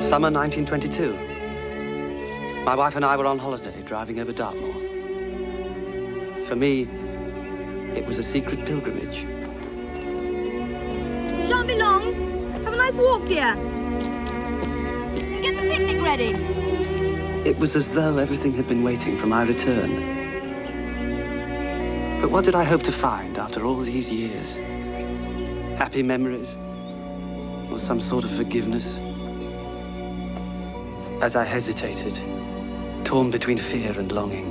Summer 1922. My wife and I were on holiday, driving over Dartmoor. For me, it was a secret pilgrimage. Shan't be long. Have a nice walk, dear. Get the picnic ready. It was as though everything had been waiting for my return. But what did I hope to find after all these years? Happy memories? Or some sort of forgiveness? As I hesitated, torn between fear and longing,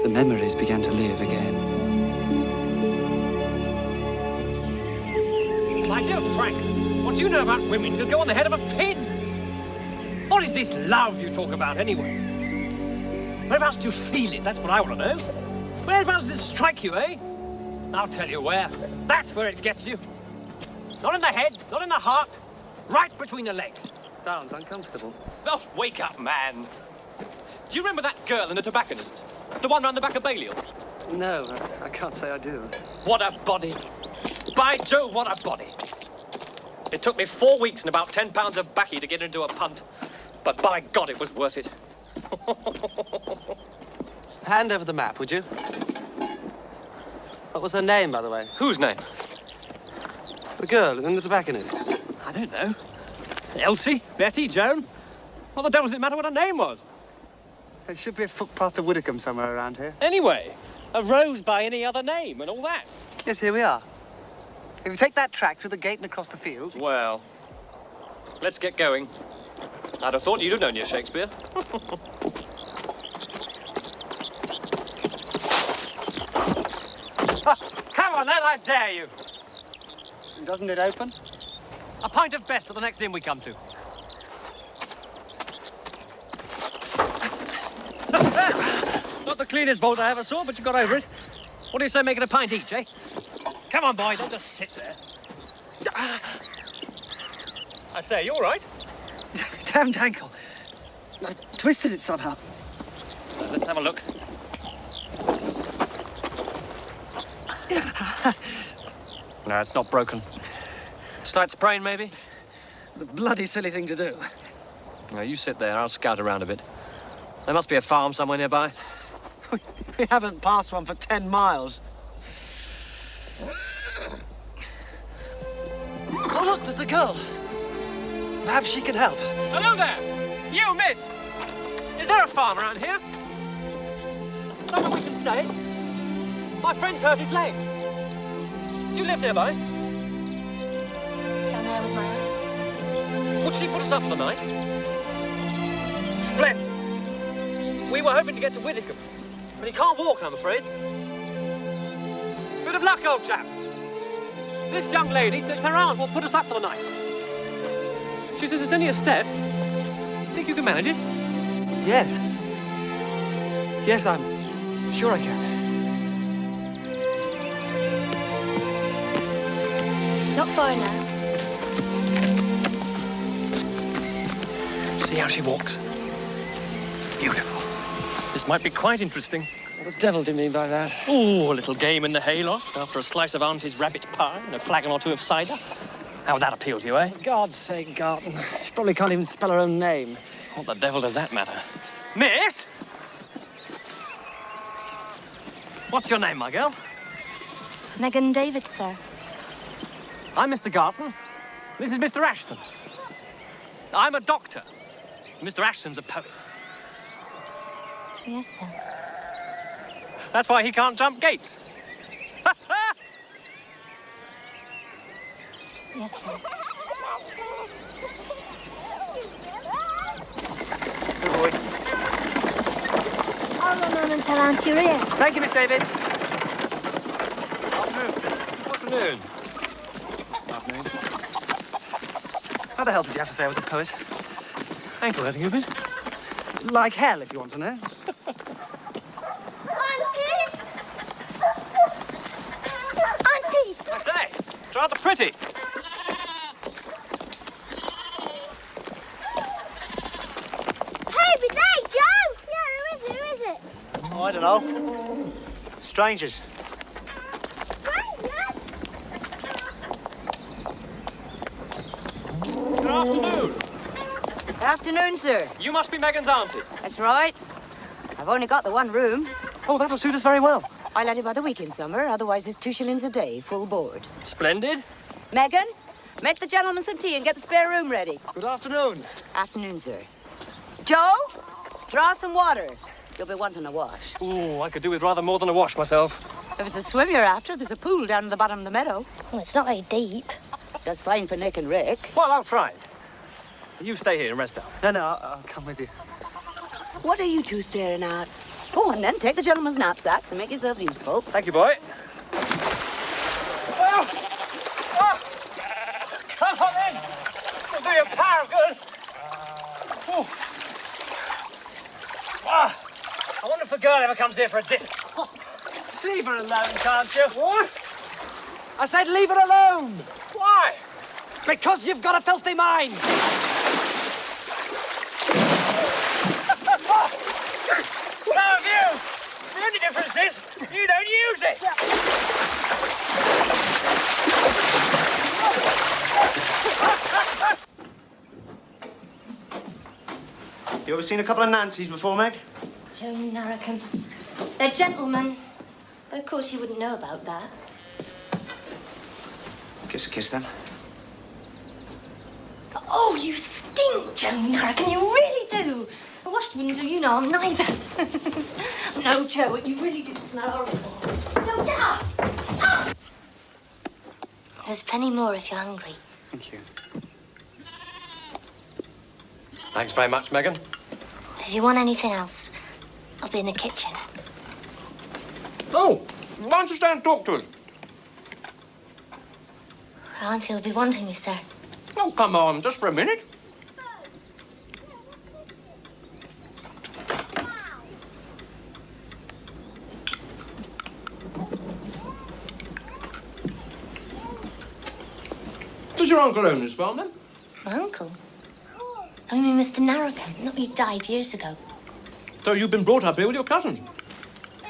the memories began to live again. My dear Frank, what do you know about women? You'll go on the head of a pin. What is this love you talk about, anyway? Whereabouts do you feel it? That's what I want to know. Whereabouts does it strike you, eh? I'll tell you where. That's where it gets you. Not in the head, not in the heart. Right between the legs. Sounds uncomfortable. Oh, wake up, man. Do you remember that girl in the tobacconist? The one round the back of Balliol? No, I can't say I do. What a body. By Jove, what a body. It took me 4 weeks and about 10 pounds of baccy to get into a punt. But by God, it was worth it. Hand over the map, would you? What was her name, by the way? Whose name? The girl in the tobacconist. I don't know. Elsie? Betty? Joan? What the devil does it matter what her name was? There should be a footpath to Widdicombe somewhere around here. Anyway, a rose by any other name and all that. Yes, here we are. If you take that track through the gate and across the field... Well, let's get going. I'd have thought you'd have known your Shakespeare. Come on, then, I dare you. Doesn't it open? A pint of best for the next inn we come to. Not the cleanest bolt I ever saw, but you got over it. What do you say making a pint each, eh? Come on, boy, don't just sit there. I say, you all right? Damned ankle. I twisted it somehow. Let's have a look. No, it's not broken. Slight sprain, maybe? The bloody silly thing to do. Now, you sit there. I'll scout around a bit. There must be a farm somewhere nearby. We haven't passed one for 10 miles. Oh, look, there's a girl. Perhaps she can help. Hello there! You, miss! Is there a farm around here? Somewhere we can stay? My friend's hurt his leg. Do you live nearby? Down there with my aunt. Would she put us up for the night? Splendid. We were hoping to get to Widdicombe, but he can't walk, I'm afraid. Bit of luck, old chap. This young lady says her aunt will put us up for the night. She says it's only a step. Think you can manage it? Yes. Yes, I'm sure I can. Not far now. See how she walks? Beautiful. This might be quite interesting. What the devil do you mean by that? Oh, a little game in the hayloft after a slice of Auntie's rabbit pie and a flagon or two of cider. How would that appeal to you, eh? For God's sake, Garton. She probably can't even spell her own name. What the devil does that matter? Miss? What's your name, my girl? Megan David, sir. I'm Mr. Garton. This is Mr. Ashton. I'm a doctor. Mr. Ashton's a poet. Yes, sir. That's why he can't jump gates. Yes, sir. Good boy. I'll run on and tell Aunt you're here. Thank you, Miss David. Afternoon. Afternoon. How the hell did you have to say I was a poet? Ankle hurting you a bit? Like hell, if you want to know. Auntie! Auntie! I say, it's rather pretty. Hey, be there, Joe! Yeah, who is it? Who is it? Oh, I don't know. Strangers. Strangers? Good afternoon. Afternoon, sir. You must be Megan's auntie. That's right. I've only got the one room. Oh, that'll suit us very well. I let it by the week in summer, otherwise it's 2 shillings a day, full board. Splendid. Megan, make the gentleman some tea and get the spare room ready. Good afternoon. Afternoon, sir. Joe, draw some water. You'll be wanting a wash. Ooh, I could do with rather more than a wash myself. If it's a swim you're after, there's a pool down at the bottom of the meadow. Well, it's not very deep. That's fine for Nick and Rick. Well, I'll try it. You stay here and rest up. No, I'll come with you. What are you two staring at? Go on then, take the gentleman's knapsacks and make yourselves useful. Thank you, boy. Oh! Oh! Come on in. It'll do you a power of good. Oh. Ah. I wonder if the girl ever comes here for a dip. Oh, leave her alone, can't you? What? I said leave her alone! Why? Because you've got a filthy mind! So have you. The only difference is you don't use it. You ever seen a couple of Nancys before, Meg? Joe Narracombe. They're gentlemen. But of course you wouldn't know about that. Kiss a kiss, then. Oh, you stink, Joe Narracombe. You really do. I washed wouldn't do you no harm neither. No, Joe, you really do smell horrible. Joe, get up! Ah! There's plenty more if you're hungry. Thank you. Thanks very much, Megan. If you want anything else, I'll be in the kitchen. Oh, why don't you stay and talk to us? Auntie will be wanting me, sir. Oh, come on, just for a minute. Does your uncle own this farm, then? My uncle? I mean, Mr. Narracombe. Not he died years ago. So you've been brought up here with your cousins?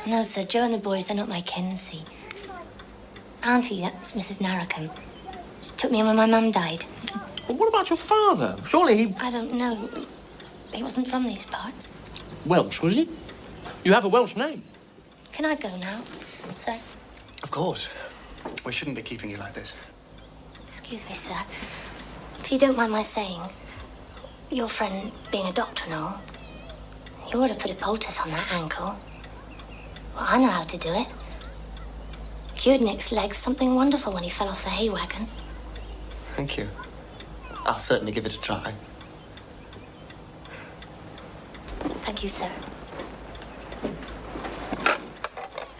No, sir. Joe and the boys, they're not my kin, see. Auntie, that's Mrs. Narracombe. She took me in when my mum died. Well, what about your father? Surely he... I don't know. He wasn't from these parts. Welsh, was he? You have a Welsh name. Can I go now, sir? Of course. We shouldn't be keeping you like this. Excuse me, sir. If you don't mind my saying, your friend being a doctor and all, you ought to put a poultice on that ankle. Well, I know how to do it. Cured Nick's legs something wonderful when he fell off the hay wagon. Thank you. I'll certainly give it a try. Thank you, sir.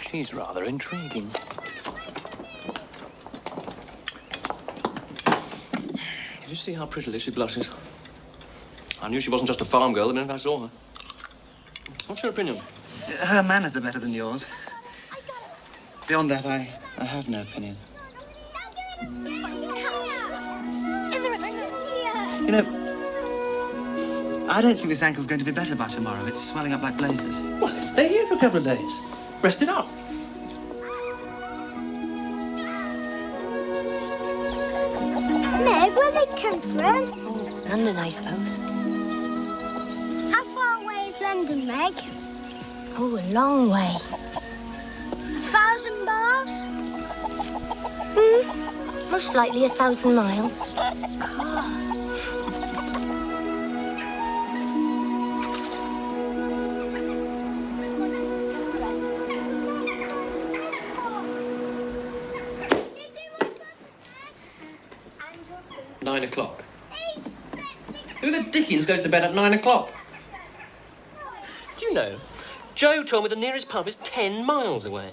She's rather intriguing. Did you see how prettily she blushes? I knew she wasn't just a farm girl the minute I saw her. What's your opinion? Her manners are better than yours. Beyond that, I have no opinion. You know, I don't think this ankle's going to be better by tomorrow. It's swelling up like blazes. Well, let's stay here for a couple of days. Rest it up. Meg, where they come from? London, I suppose. How far away is London, Meg? Oh, a long way. 1,000 miles? Most likely 1,000 miles. Nine o'clock. Who the dickens goes to bed at 9 o'clock? Do you know, Joe told me the nearest pub is 10 miles away.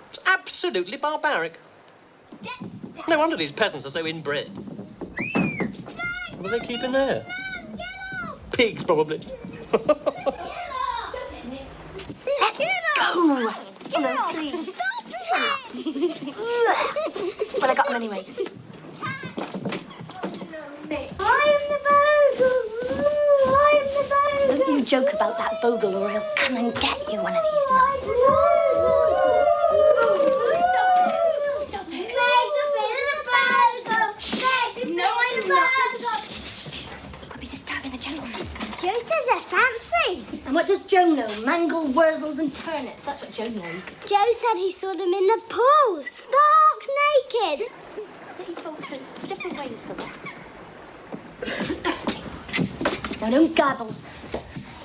It's absolutely barbaric. No wonder these peasants are so inbred. What are they keeping there? Pigs, probably. Let go! No, please. Well, I got them anyway. Don't you joke about that bogle or he'll come and get you one of these nights. Stop it. Meg's a bogle. No, I'm not. I'll be disturbing the they're fancy. And what does Joe know? Mangle, wurzels and turnips. That's what Joe knows. Joe said he saw them in the pool, stark naked. City folks are different ways from us. Now, don't gabble.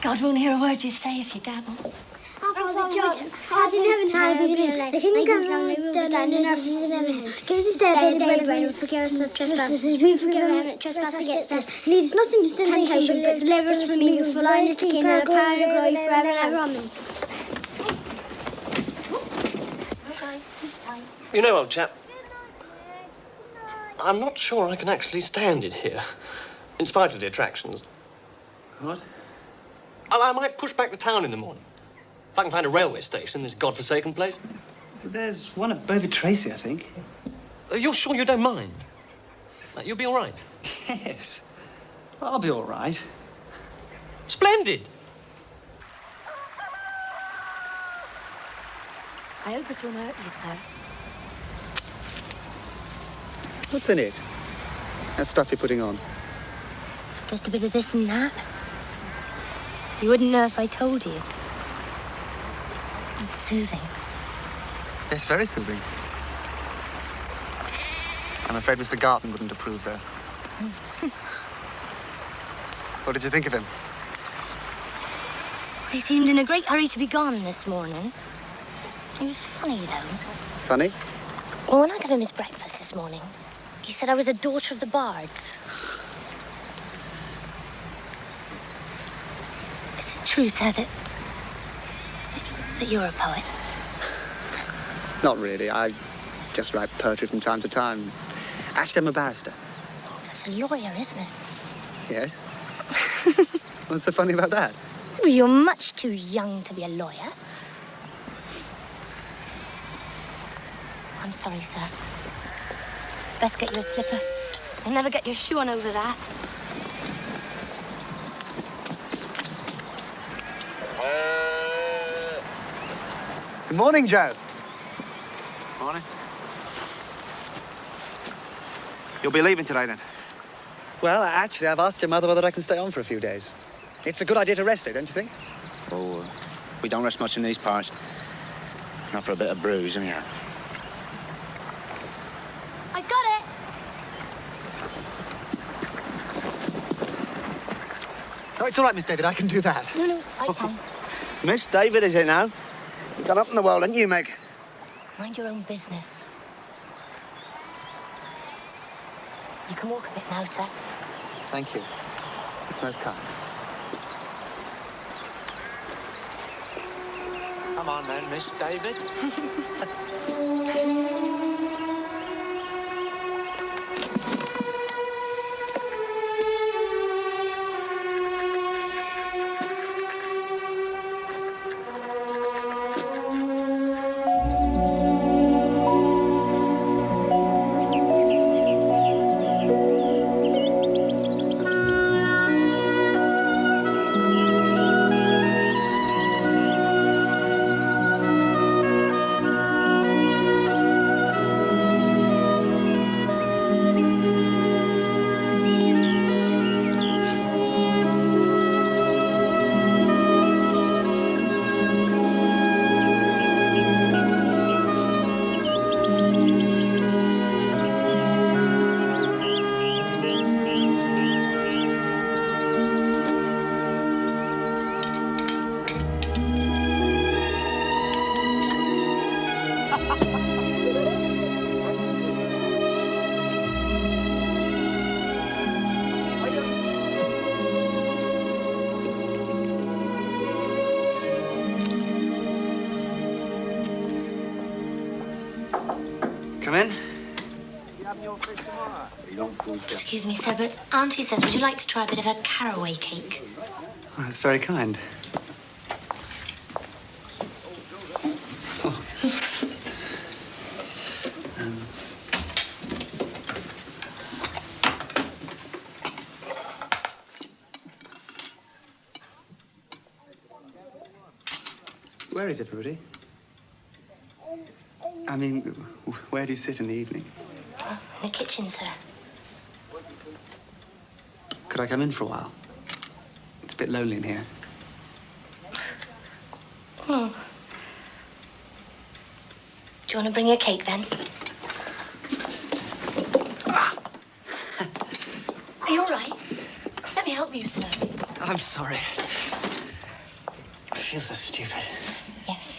God won't hear a word you say if you gabble. Father John, has in heaven, hallowed be thy name. The kingdom come, thy will be done on earth as it is in heaven. Give us this day our daily bread, and forgive us our trespasses, as we forgive them that trespass against us. Lead us not into temptation, but deliver us from evil. For thine is the kingdom, and the power, and the glory, forever and ever. Amen. You know, old chap, I'm not sure I can actually stand it here, in spite of the attractions. What? I might push back to town in the morning. If I can find a railway station in this godforsaken place. There's one at Bovey Tracy, I think. You're sure you don't mind? You'll be all right? Yes. Well, I'll be all right. Splendid! I hope this won't hurt you, sir. What's in it? That stuff you're putting on. Just a bit of this and that. You wouldn't know if I told you. It's soothing. Yes, very soothing. I'm afraid Mr. Garton wouldn't approve, though. What did you think of him? He seemed in a great hurry to be gone this morning. He was funny, though. Funny? Well, when I got him his breakfast this morning, he said I was a daughter of the bards. Is it true, sir, that you're a poet? Not really. I just write poetry from time to time. Actually, I'm a barrister. That's a lawyer, isn't it? Yes. What's so funny about that? Well, you're much too young to be a lawyer. I'm sorry, sir. Best get you a slipper. You'll never get your shoe on over that. Good morning, Joe. Morning. You'll be leaving today, then? Well, actually, I've asked your mother whether I can stay on for a few days. It's a good idea to rest her, don't you think? Oh, we don't rest much in these parts. Not for a bit of bruise, anyhow. I've got it. Oh, it's all right, Miss David. I can do that. No, I can. Miss David, is it now? You've gone up in the world, haven't you, Meg? Mind your own business. You can walk a bit now, sir. Thank you. It's most kind. Come on, then, Miss David. Come in. Excuse me, sir, but Auntie says, would you like to try a bit of her caraway cake? Oh, that's very kind. Where is everybody? I mean, where do you sit in the evening? In the kitchen, sir. Could I come in for a while? It's a bit lonely in here. Hmm. Do you want to bring a cake, then? Are you all right? Let me help you, sir. I'm sorry. I feel so stupid. Yes.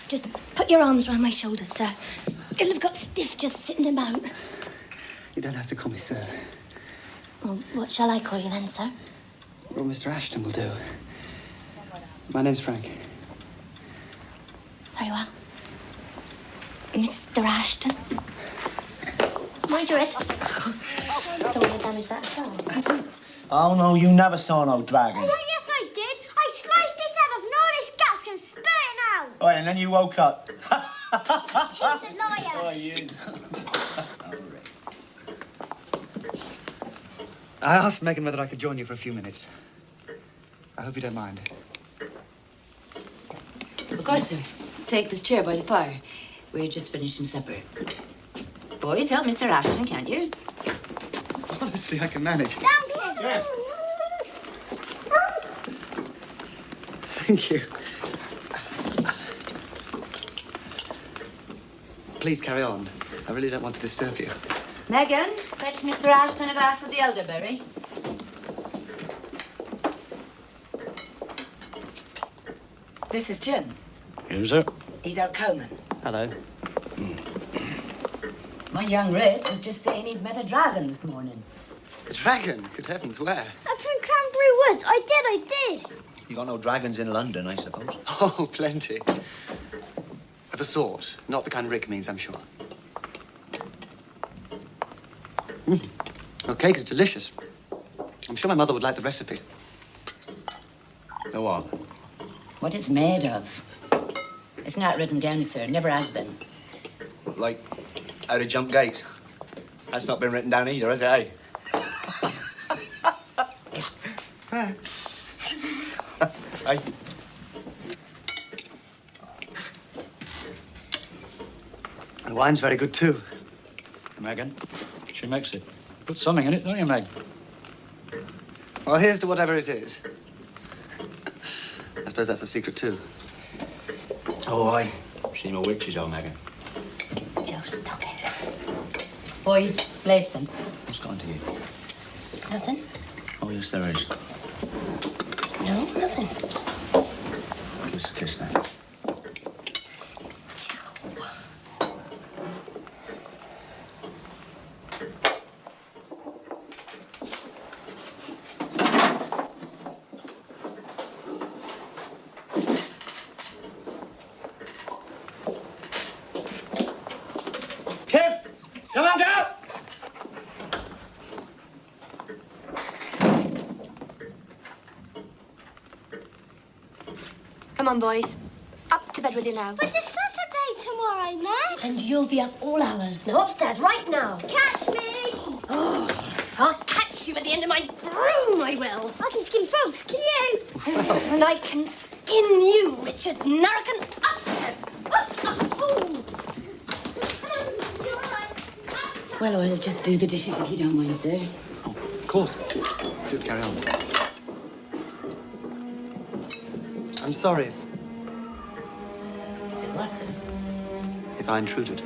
Just put your arms around my shoulders, sir. It'll have got stiff just sitting about. You don't have to call me sir. Well, what shall I call you then, sir? Well, Mr. Ashton will do. My name's Frank. Very well. Mr. Ashton. Mind your head. Don't want to damage that phone. Oh, no, you never saw no dragon. Oh, yes, I did. I sliced his head off and all his guts and spit it out. Oh, and then you woke up. He's a liar. Oh, you. I asked Megan whether I could join you for a few minutes. I hope you don't mind. Of course, sir. Take this chair by the fire. We're just finishing supper. Boys, help Mr. Ashton, can't you? Honestly, I can manage. Thank you. Yeah. Thank you. Please carry on. I really don't want to disturb you. Megan, fetch Mr. Ashton a glass of the elderberry. This is Jim. Who's it? He's our cowman. Hello. My young Rick was just saying he'd met a dragon this morning. A dragon? Good heavens, where? I'm from Cranberry Woods. I did. You got no dragons in London, I suppose. Oh, plenty. Of a sort. Not the kind Rick means, I'm sure. Your cake is delicious. I'm sure my mother would like the recipe. Go on. What it's made of? It's not written down, sir. Never has been. Like, how to jump gates. That's not been written down either, has it, eh? Hey. The wine's very good, too. Megan, she makes it. Put something in it, don't you, Meg? Well, here's to whatever it is. I suppose that's a secret, too. Oh, aye. See my witches, old Megan. Joe, stop it. Boys, Bladeston. What's gone to you? Nothing? Oh, yes, there is. No, nothing. Give us a kiss, then. Kim! Come on down! Come on, boys. Up to bed with you now. But it's Saturday tomorrow, Meg. And you'll be up all hours. Now, upstairs, right now. Catch me. I'll catch you at the end of my broom, I will. I can skin frogs. Can you? And I can skin you, Richard Narracan. Upstairs. Ooh. Come on, you're all right. Well, I'll just do the dishes if you don't mind, sir. Oh, of course. Do carry on. I'm sorry What, sir? if I intruded.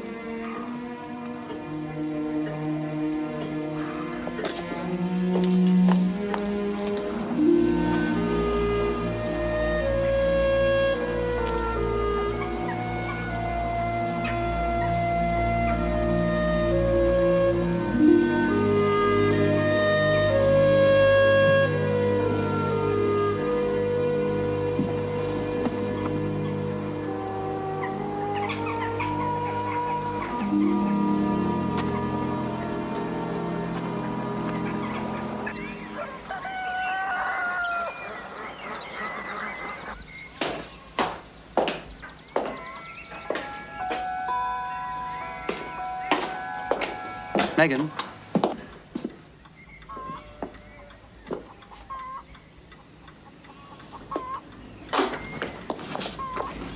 Megan.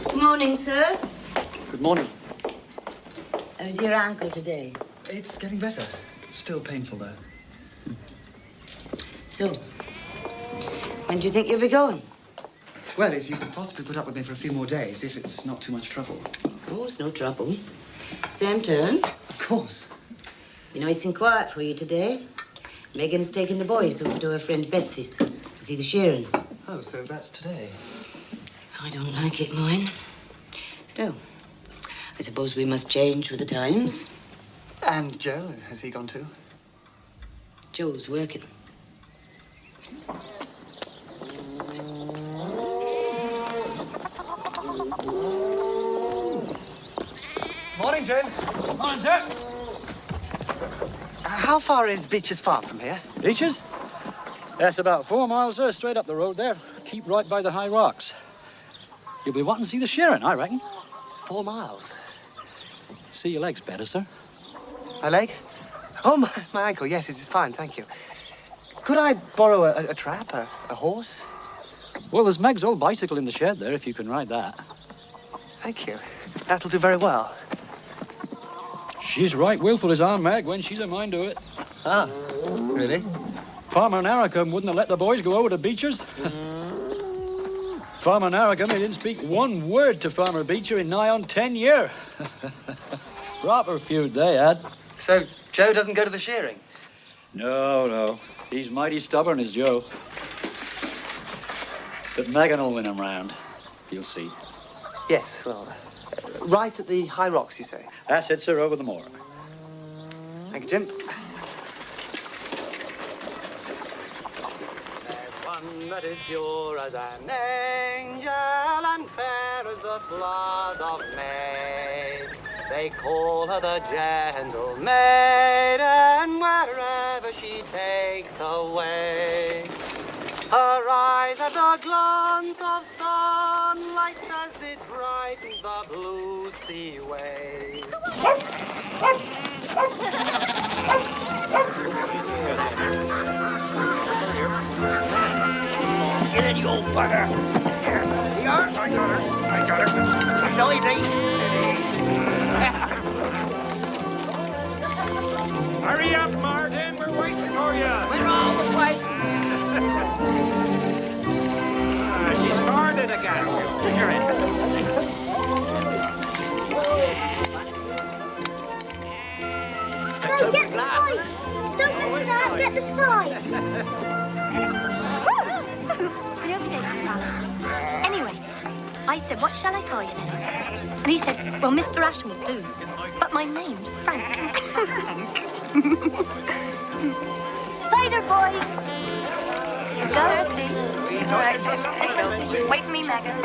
Good morning, sir. Good morning. How's your ankle today? It's getting better. Still painful, though. So, When do you think you'll be going? Well, if you could possibly put up with me for a few more days, if it's not too much trouble. Oh, it's no trouble. Same terms. Of course. Be nice and quiet for you today. Megan's taking the boys over to her friend Betsy's to see the shearing. Oh, so that's today. I don't like it, mine. Still, I suppose we must change with the times. And Joe, has he gone too? Joe's working. Morning, Joe. Morning, sir. How far is Beecher's Farm from here? Beaches? That's about 4 miles, sir, straight up the road there. Keep right by the high rocks. You'll be wanting to see the shearing, I reckon. 4 miles. See your legs better, sir. My leg? Oh, my ankle. Yes, it is fine, thank you. Could I borrow a trap, a horse? Well, there's Meg's old bicycle in the shed there, if you can ride that. Thank you. That'll do very well. She's right willful as our Meg when she's a mind to it. Ah, really? Farmer Narracombe wouldn't have let the boys go over to Beecher's. Farmer Narracombe, he didn't speak one word to Farmer Beecher in nigh on 10 years. Proper feud they had. So Joe doesn't go to the shearing? No. He's mighty stubborn, is Joe. But Megan will win him round. You'll see. Yes, well, right at the high rocks, you say? That's it, sir, over the moor. Thank you, Jim. One that is pure as an angel and fair as the flood of May. They call her the gentle maiden wherever she takes her way. Her eyes have the glance of sunlight as it brightens the blue sea wave. Get in, you old bugger. Here you are. I got her. No, easy. Hurry up, Martin. We're waiting for you. We're always waiting. She's guarded again. You're in. No, get the side. Don't mess it up, get the side. I don't think it was Alice. Anyway, I said, what shall I call you then, sir? And he said, well, Mr. Ashton will do. But my name's Frank. Cider, boys. Go. Thirsty. All right. Let's go. Wait for me, Megan.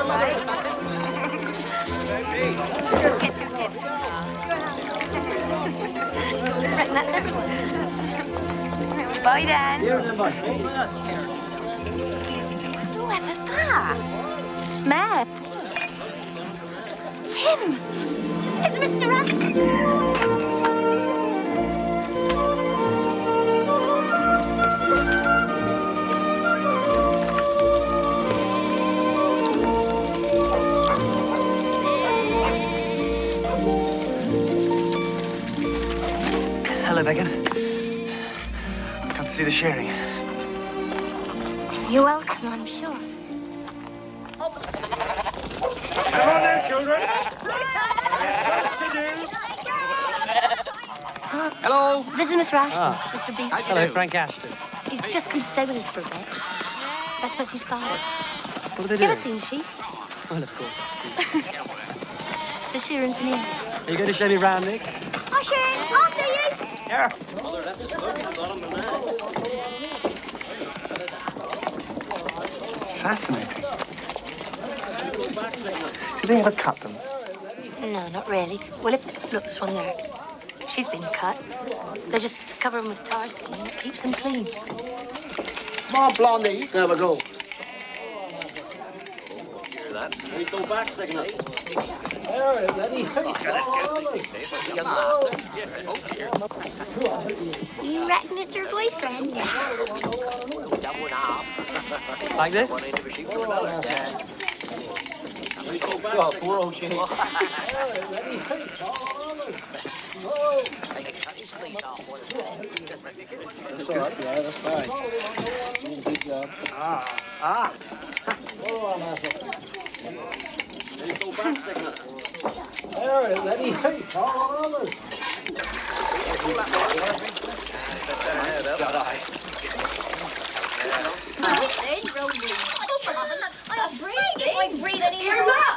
Right. Get 2 tips. Reckon that's everyone. Bye, Dan. Whoever's that? Meg. It's him. It's Mr. Ashton. Hello, Megan. I've come to see the shearing. You're welcome, I'm sure. Come on then, children. Hello. This is Mr. Ashton, Mr. Beecher. Hello, Frank Ashton. He's just come to stay with us for a bit. That's Bessie's father. What are they You doing? ever seen sheep? Well, of course I've seen. The shearing's near. Are you going to show me round, Nick? I'll show you. I'll show you. Yeah. It's fascinating. Do they ever cut them? No, not really. Well, look, there's one there. She's been cut. They just cover them with tar seam. It keeps them clean. Come on, Blondie. There we go. We go back, second up. You reckon it's your boyfriend? Like this? That's good. Yeah, that's fine. Good job. There, Lenny. Hey, all over.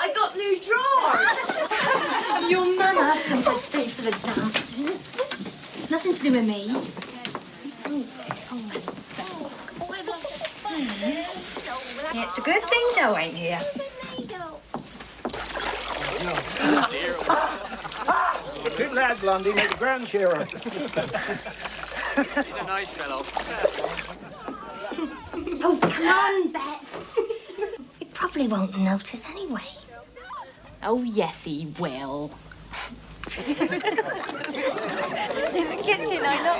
I got new drawers. Your mum asked him to stay for the dancing. It's nothing to do with me. Yeah, it's a good thing Joe ain't here. Good lad, Blondie. Make a grand cheerer. He's a nice fellow. Oh, come on, Bets. He probably won't notice anyway. Oh, yes, he will. In the kitchen, I know.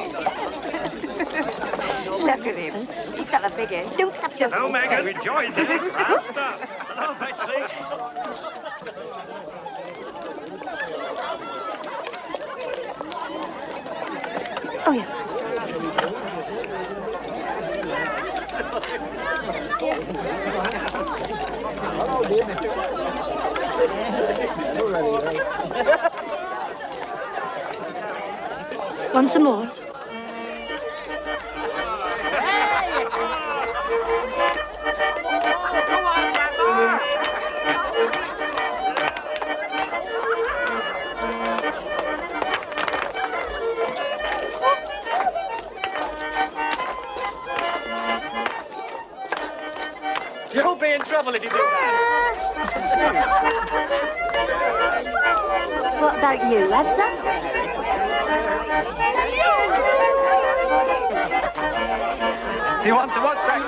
Look at him. He's got the big head. Don't stop the Oh, Meg, we enjoyed this. Grand stuff. Hello, Betsy. Oh, yeah. Want some more? You'll be in trouble if you do that. What about you, Elsa? You want to watch that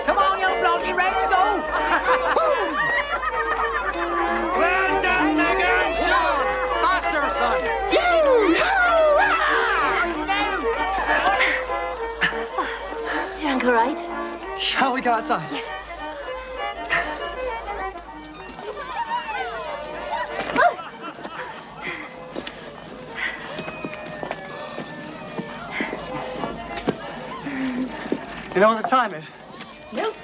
Come on, young blonde, you ready to go? Well done, Megan. Sean. Faster, son. Is your ankle right? Shall we go outside? Yes. You know what the time is? Nope.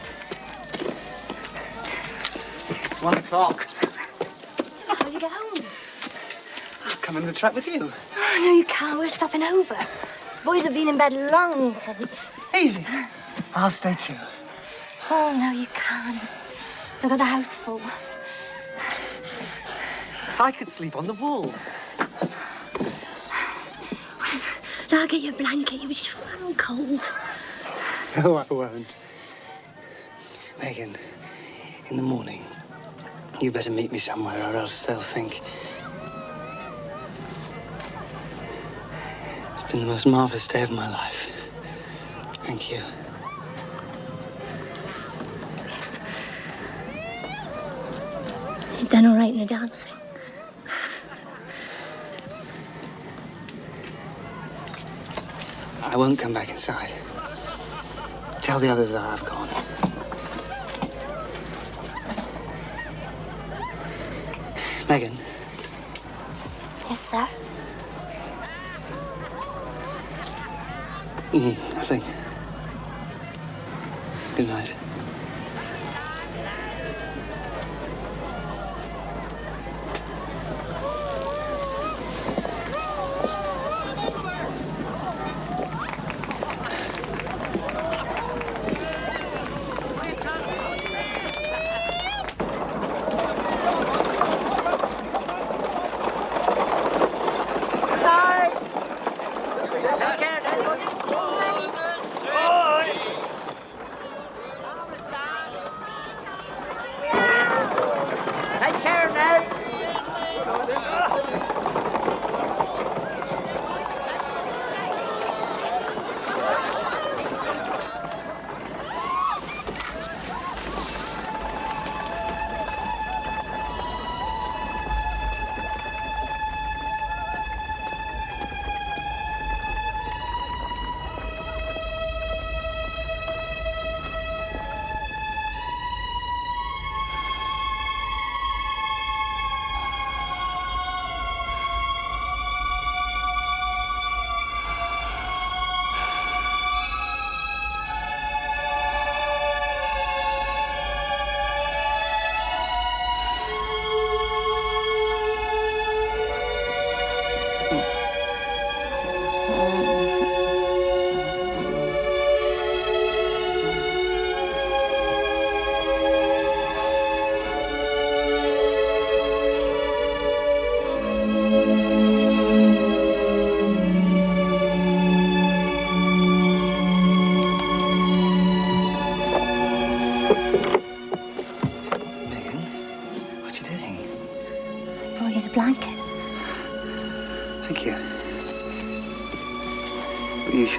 It's 1 o'clock. How do you get home? I'll come in the trap with you. Oh, no, you can't. We're stopping over. Boys have been in bed long since. Easy. I'll stay too. Oh, no, you can't. They've got the house full. I could sleep on the wall. I'll get you a blanket. You'll be so cold. No, I won't. Megan, in the morning, you better meet me somewhere or else they'll think. It's been the most marvelous day of my life. Thank you. Yes. You've done all right in the dancing. I won't come back inside. Tell the others that I've gone. Megan. Yes, sir. Nothing. Good night.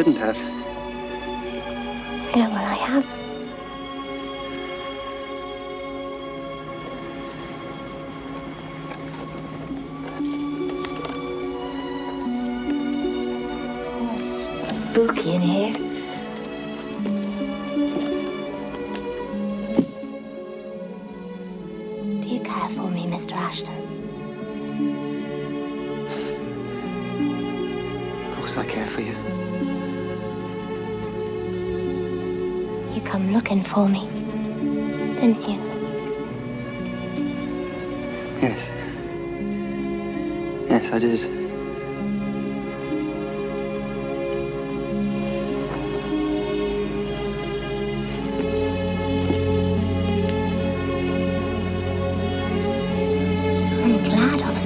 shouldn't have. Yeah, well, I have. Oh, it's spooky in here. Do you care for me, Mr. Ashton? Of course I care for you. You come looking for me, didn't you? Yes. Yes, I did. I'm glad of it.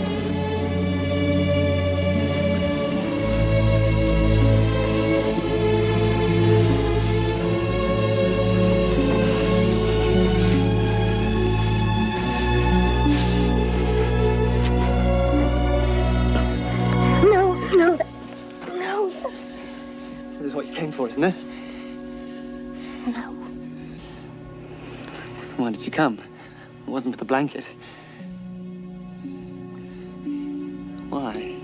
No. This is what you came for, isn't it? No. Why did you come? It wasn't for the blanket. Why?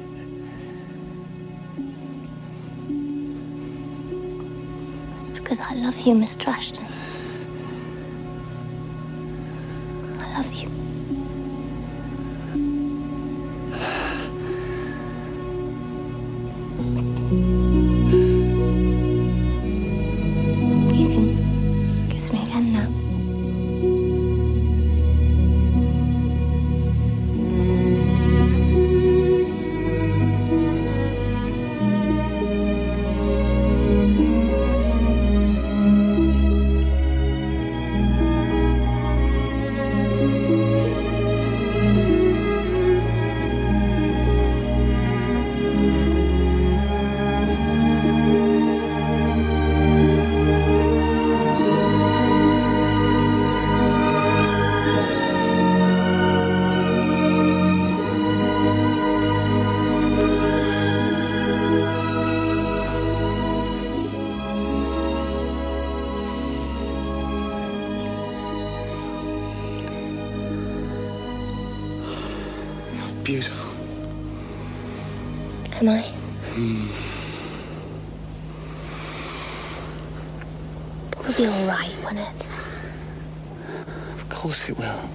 Because I love you, Mr. Ashton. I love you. You can kiss me again now. Beautiful. Am I? It'll be all right, won't it? Of course it will.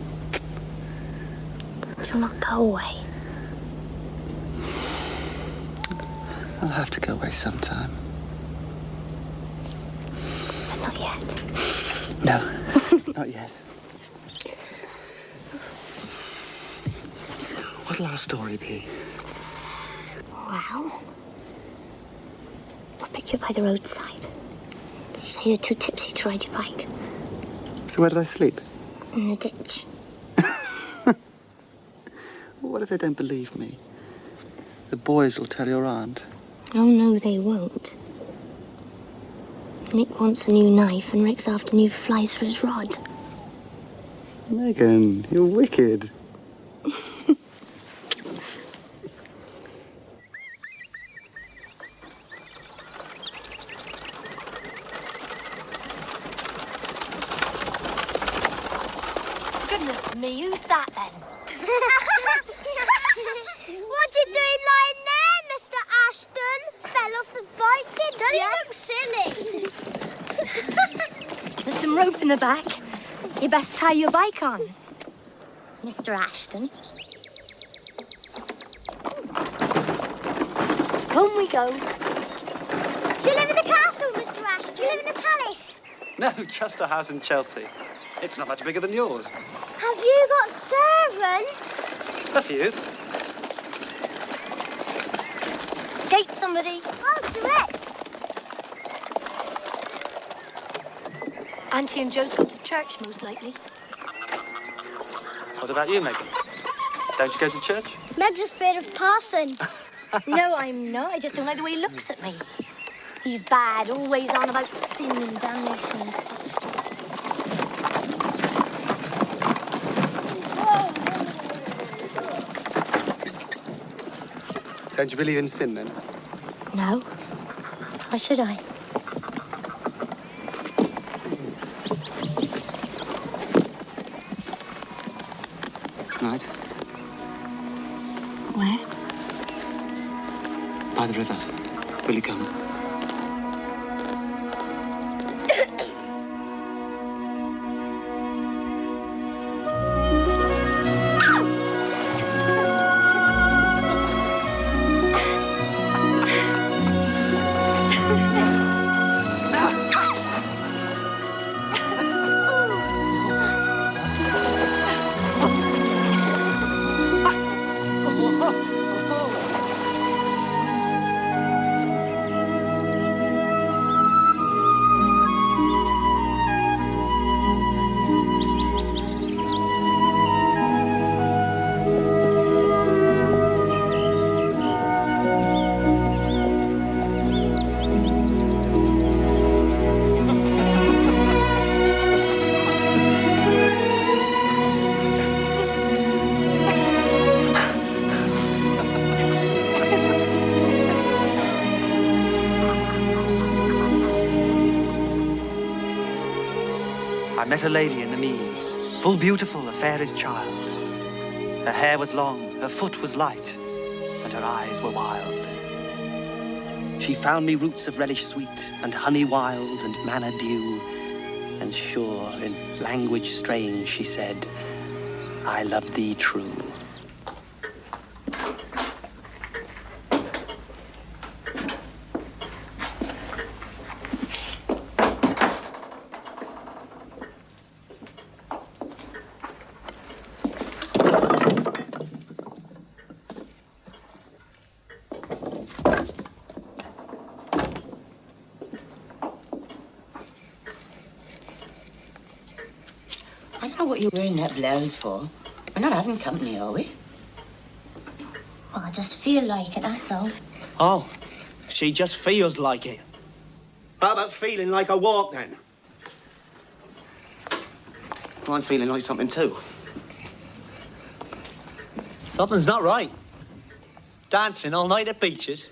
You'll not go away. I'll have to go away sometime. But not yet. No, not yet. What'll our story be? Well, I'll pick you by the roadside. Say you're too tipsy to ride your bike. So where did I sleep? In the ditch. What if they don't believe me? The boys will tell your aunt. Oh, no, they won't. Nick wants a new knife and Rick's after new flies for his rod. Megan, you're wicked. Goodness me, who's that then? What you doing lying there, Mr. Ashton? Fell off the bike, did you? Don't look silly. There's some rope in the back. You best tie your bike on. Mr. Ashton. Home we go. Do you live in a castle, Mr. Ashton? Do you live in a palace? No, just a house in Chelsea. It's not much bigger than yours. Have you got servants? A few. Gate somebody. Oh, direct. Auntie and Joe's gone to church, most likely. What about you, Megan? Don't you go to church? Meg's afraid of parson. No, I'm not. I just don't like the way he looks at me. He's bad, always on about sin and damnation and such. Don't you believe in sin, then? No. Why should I? Tonight, Where? by the river. Will you come? I met a lady in the meads, full beautiful, a fairest child. Her hair was long, her foot was light, and her eyes were wild. She found me roots of relish sweet, and honey wild, and manna dew. And sure, in language strange, she said, I love thee true. I don't know what you're wearing that blouse for. We're not having company, are we? Well, I just feel like it, that's all. Oh, she just feels like it. How about feeling like a walk, then? I'm feeling like something, too. Something's not right. Dancing all night at beaches.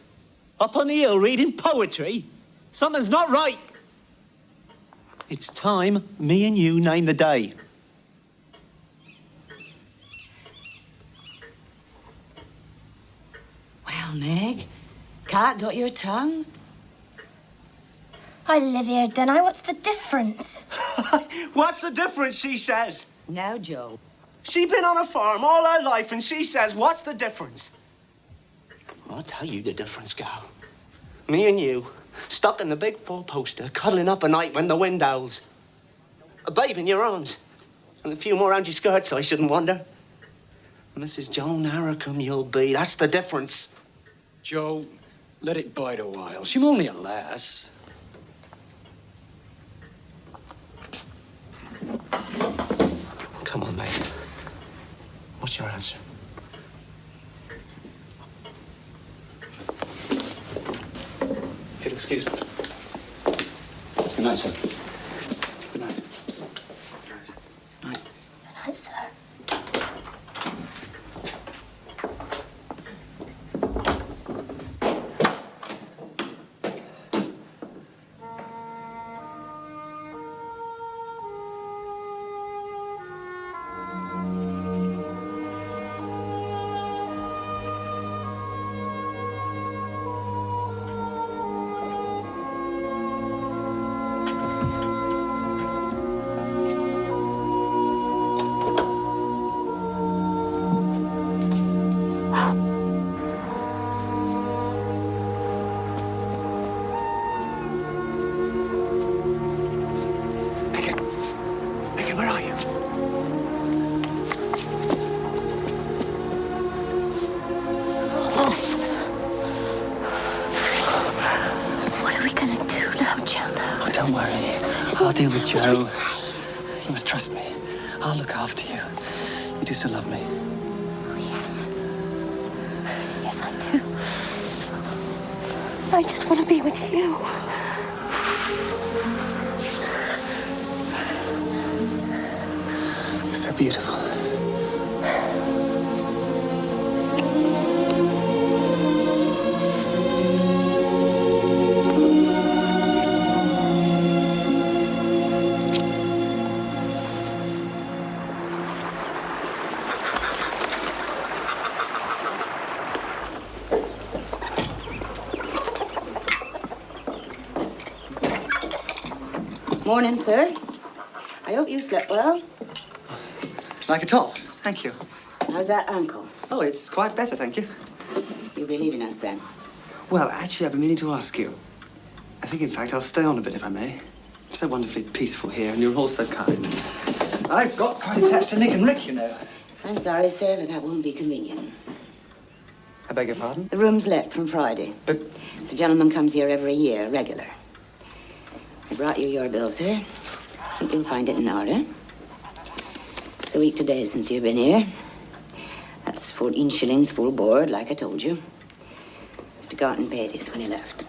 Up on the hill reading poetry. Something's not right. It's time me and you name the day. Well, Meg, Cat got your tongue? I live here, don't I? What's the difference? What's the difference, she says? Now, Joe. She been on a farm all her life, and she says, what's the difference? I'll tell you the difference, gal. Me and you, stuck in the big four-poster, cuddling up at night when the wind howls. A babe in your arms, and a few more round your skirts, I shouldn't wonder. Mrs. Joan Harricum you'll be, that's the difference. Joe, let it bide a while. She's only a lass. Come on, mate. What's your answer? If you'll excuse me. Good night, sir. Good night. Good night, sir. Megan, where are you? What are we gonna do now, Joe? Oh, don't worry. I'll deal with Joe. You must trust me. I'll look after you. You do still love me. Oh, yes. Yes, I do. I just want to be with you. You're so beautiful. Morning, sir. I hope you slept well. Like a top. Thank you. How's that ankle? Oh, it's quite better, thank you. You'll be leaving us then? Well, actually, I've been meaning to ask you. I think, in fact, I'll stay on a bit if I may. It's so wonderfully peaceful here, and you're all so kind. I've got quite attached to Nick and Rick, you know. I'm sorry, sir, but that won't be convenient. I beg your pardon? The room's let from Friday. But... The gentleman comes here every year, regular. I brought you your bill, sir. I think you'll find it in order. It's a week today since you've been here. That's 14 shillings full board, like I told you. Mr. Garton paid his when he left.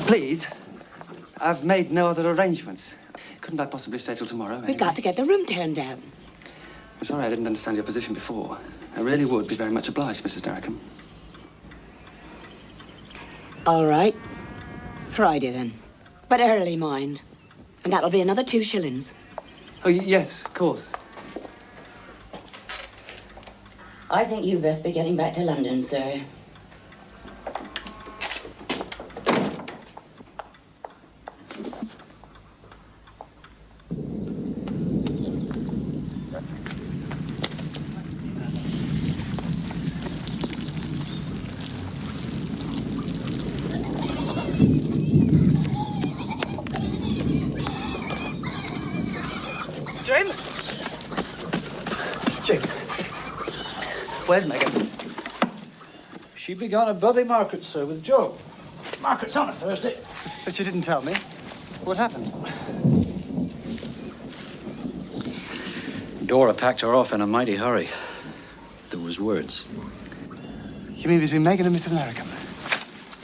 Please. I've made no other arrangements. Couldn't I possibly stay till tomorrow? We've got to get the room turned down. I'm sorry I didn't understand your position before. I really would be very much obliged, Mrs. Derrickham. All right. Friday, then. But early, mind. And that'll be another 2 shillings. Oh, yes, of course. I think you'd best be getting back to London, sir. Jim? Jim? Where's Megan? She began a Bobby market, sir, with Joe. Market's on a Thursday. But you didn't tell me. What happened? Dora packed her off in a mighty hurry. There was words. You mean between Megan and Mrs. Derrickham?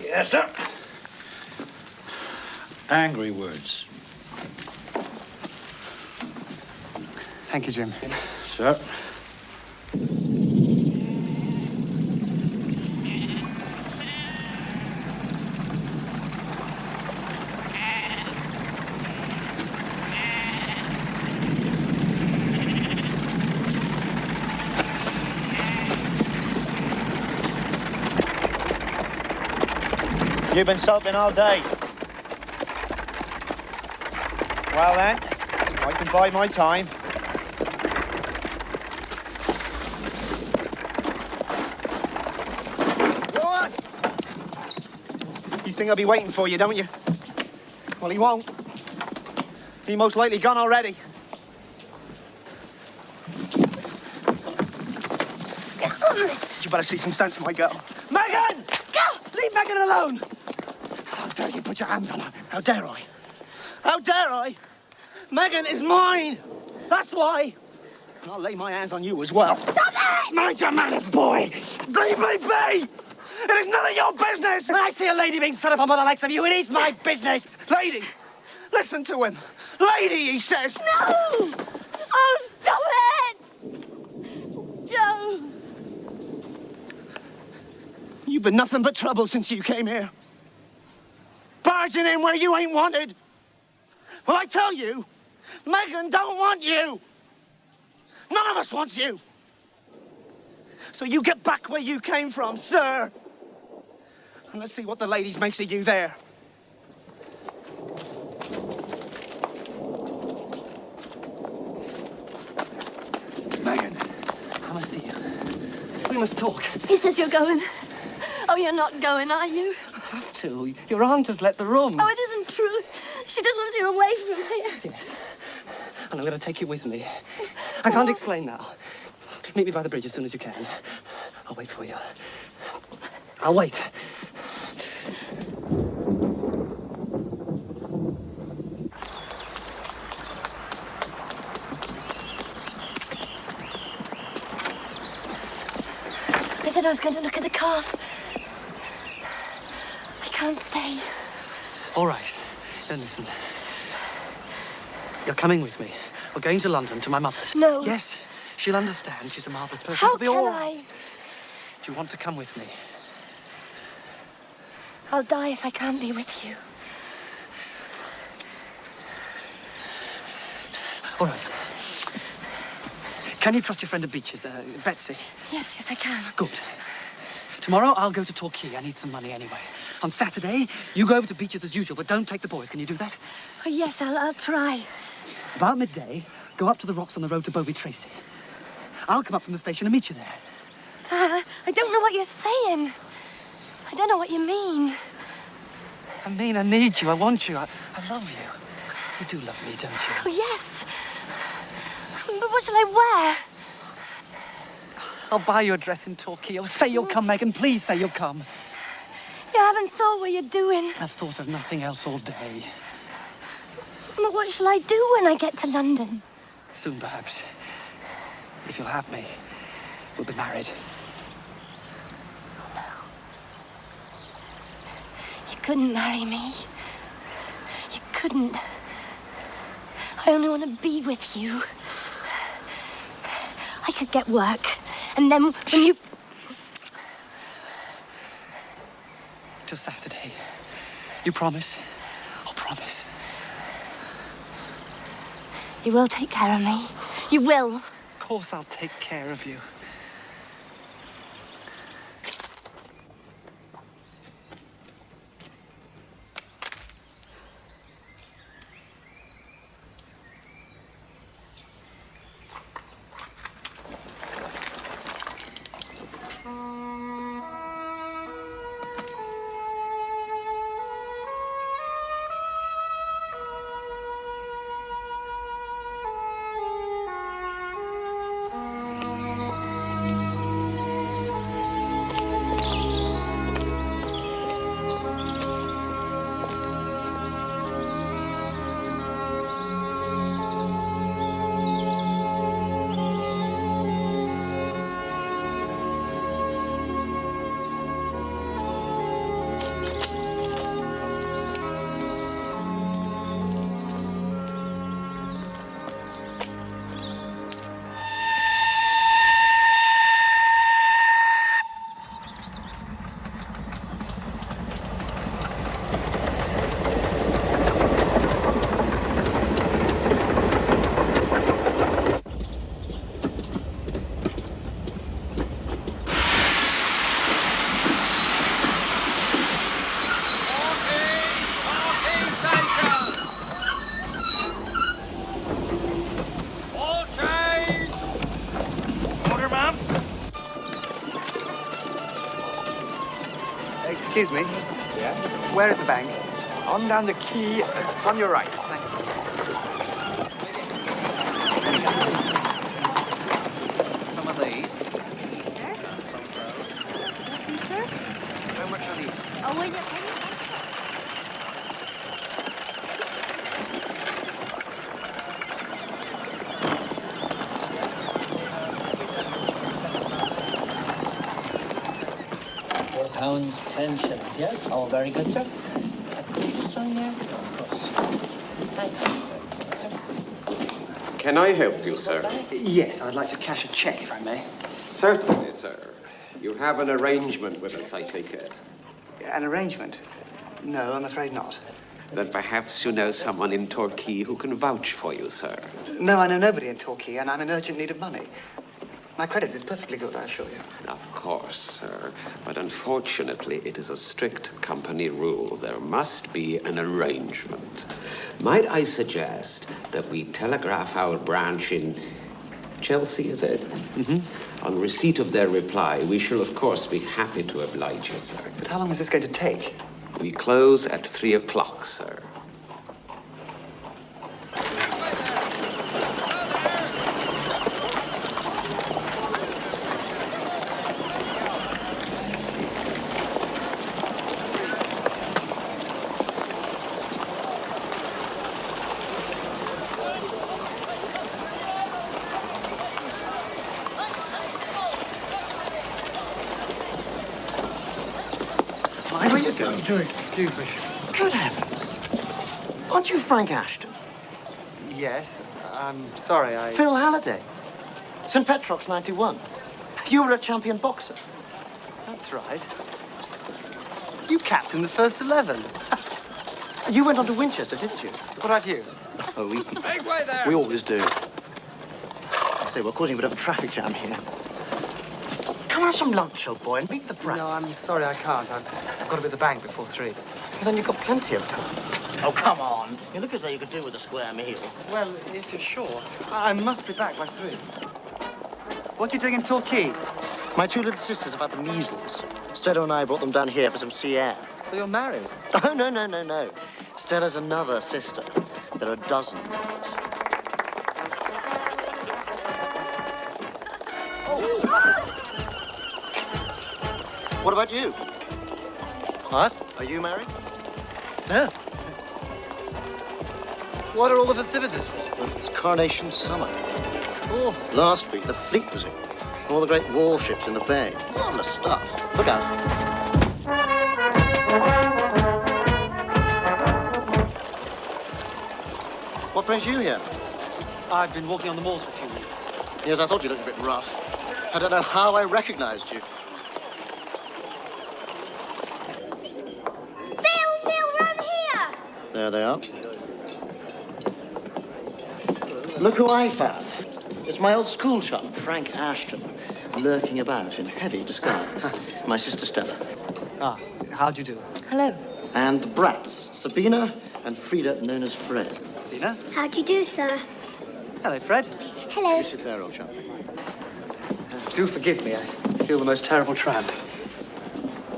Yes, sir. Angry words. Thank you, Jim. Sir. You've been sulking all day. Well then, I can bide my time. Go on! You think I'll be waiting for you, don't you? Well, he won't. He most likely gone already. You better see some sense, my girl. Megan! Go! Leave Megan alone! How dare you put your hands on her? How dare I? How dare I? Megan is mine! That's why! And I'll lay my hands on you as well. Stop it! Mind your manners, boy! Leave me be! It is none of your business! When I see a lady being set upon by the likes of you, it is my business. Lady! Listen to him! Lady, he says! No! Oh, stop it! Joe! You've been nothing but trouble since you came here. Barging in where you ain't wanted. Well, I tell you, Megan don't want you. None of us wants you. So you get back where you came from, sir. And let's see what the ladies makes of you there. Megan, I must see you. We must talk. He says you're going. Oh, you're not going, are you? I have to. Your aunt has let the room. Oh, it isn't true. She just wants you away from here. Yes. And I'm going to take you with me. I can't explain now. Meet me by the bridge as soon as you can. I'll wait for you. I'll wait. I said I was going to look at the calf. I can't stay. All right. Then listen. You're coming with me. We're going to London, to my mother's. No. Yes. She'll understand. She's a marvellous person. How It'll be can all I? right. Do you want to come with me? I'll die if I can't be with you. All right. Can you trust your friend at Beaches, Betsy? Yes, I can. Good. Tomorrow I'll go to Torquay. I need some money anyway. On Saturday, you go over to Beaches as usual, but don't take the boys. Can you do that? Oh, yes, I'll try. About midday, go up to the rocks on the road to Bovey Tracy. I'll come up from the station and meet you there. I don't know what you're saying. I don't know what you mean. I mean, I need you. I want you. I love you. You do love me, don't you? Oh, yes. But what shall I wear? I'll buy you a dress in Torquay. Oh, say you'll come, Megan. Please say you'll come. You haven't thought what you're doing. I've thought of nothing else all day. But what shall I do when I get to London? Soon, perhaps. If you'll have me, we'll be married. Oh, no. You couldn't marry me. You couldn't. I only want to be with you. I could get work, and then when you... Till Saturday. You promise? Oh, promise. You will take care of me. You will. Of course I'll take care of you. Excuse me. Yeah? Where is the bank? On down the quay. It's on your right. Thank you. Some of these. Sir? Some of those. Sir? How much are these? Oh, wait. Pounds, 10 shillings, yes? All very good, sir. Could you just sign there? Of course. Thanks. Can I help you, sir? Yes, I'd like to cash a cheque, if I may. Certainly, sir. You have an arrangement with us, I take it. An arrangement? No, I'm afraid not. Then perhaps you know someone in Torquay who can vouch for you, sir. No, I know nobody in Torquay, and I'm in urgent need of money. My credit is perfectly good, I assure you. Of course, sir. But unfortunately, it is a strict company rule. There must be an arrangement. Might I suggest that we telegraph our branch in Chelsea, is it? Mm-hmm. On receipt of their reply, we shall, of course, be happy to oblige you, sir. But how long is this going to take? We close at 3 o'clock, sir. Where are you going? Doing? Excuse me. Good heavens. Aren't you Frank Ashton? Yes, I'm sorry, Phil Halliday. St. Petrock's 91. You were a champion boxer. That's right. You captained the first 11. You went on to Winchester, didn't you? What about you? Oh, Make way there! we always do. I say, we're causing a bit of a traffic jam here. Come have some lunch, old boy, and meet the brats. No, I'm sorry, I can't. I've got to be at the bank before 3. Well, then you've got plenty of time. Oh, come on. You look as though you could do with a square meal. Well, if you're sure, I must be back by 3. What are you doing in Torquay? My 2 little sisters have had the measles. Stella and I brought them down here for some sea air. So you're married? Oh, no. Stella's another sister. There are dozens of us. What about you? What? Are you married? No. What are all the festivities for? Well, it's Coronation Summer. Of course. Last week, the fleet was in. All the great warships in the bay. Marvellous stuff. Look out. What brings you here? I've been walking on the moors for a few weeks. Yes, I thought you looked a bit rough. I don't know how I recognized you. Phil, round here! There they are. Look who I found. It's my old school chum, Frank Ashton, lurking about in heavy disguise. My sister Stella. Ah, how'd you do? Hello. And the brats, Sabina and Frida, known as Fred. Sabina? How'd you do, sir? Hello, Fred. Hello. You sit there, old chap. Do forgive me, I feel the most terrible tramp.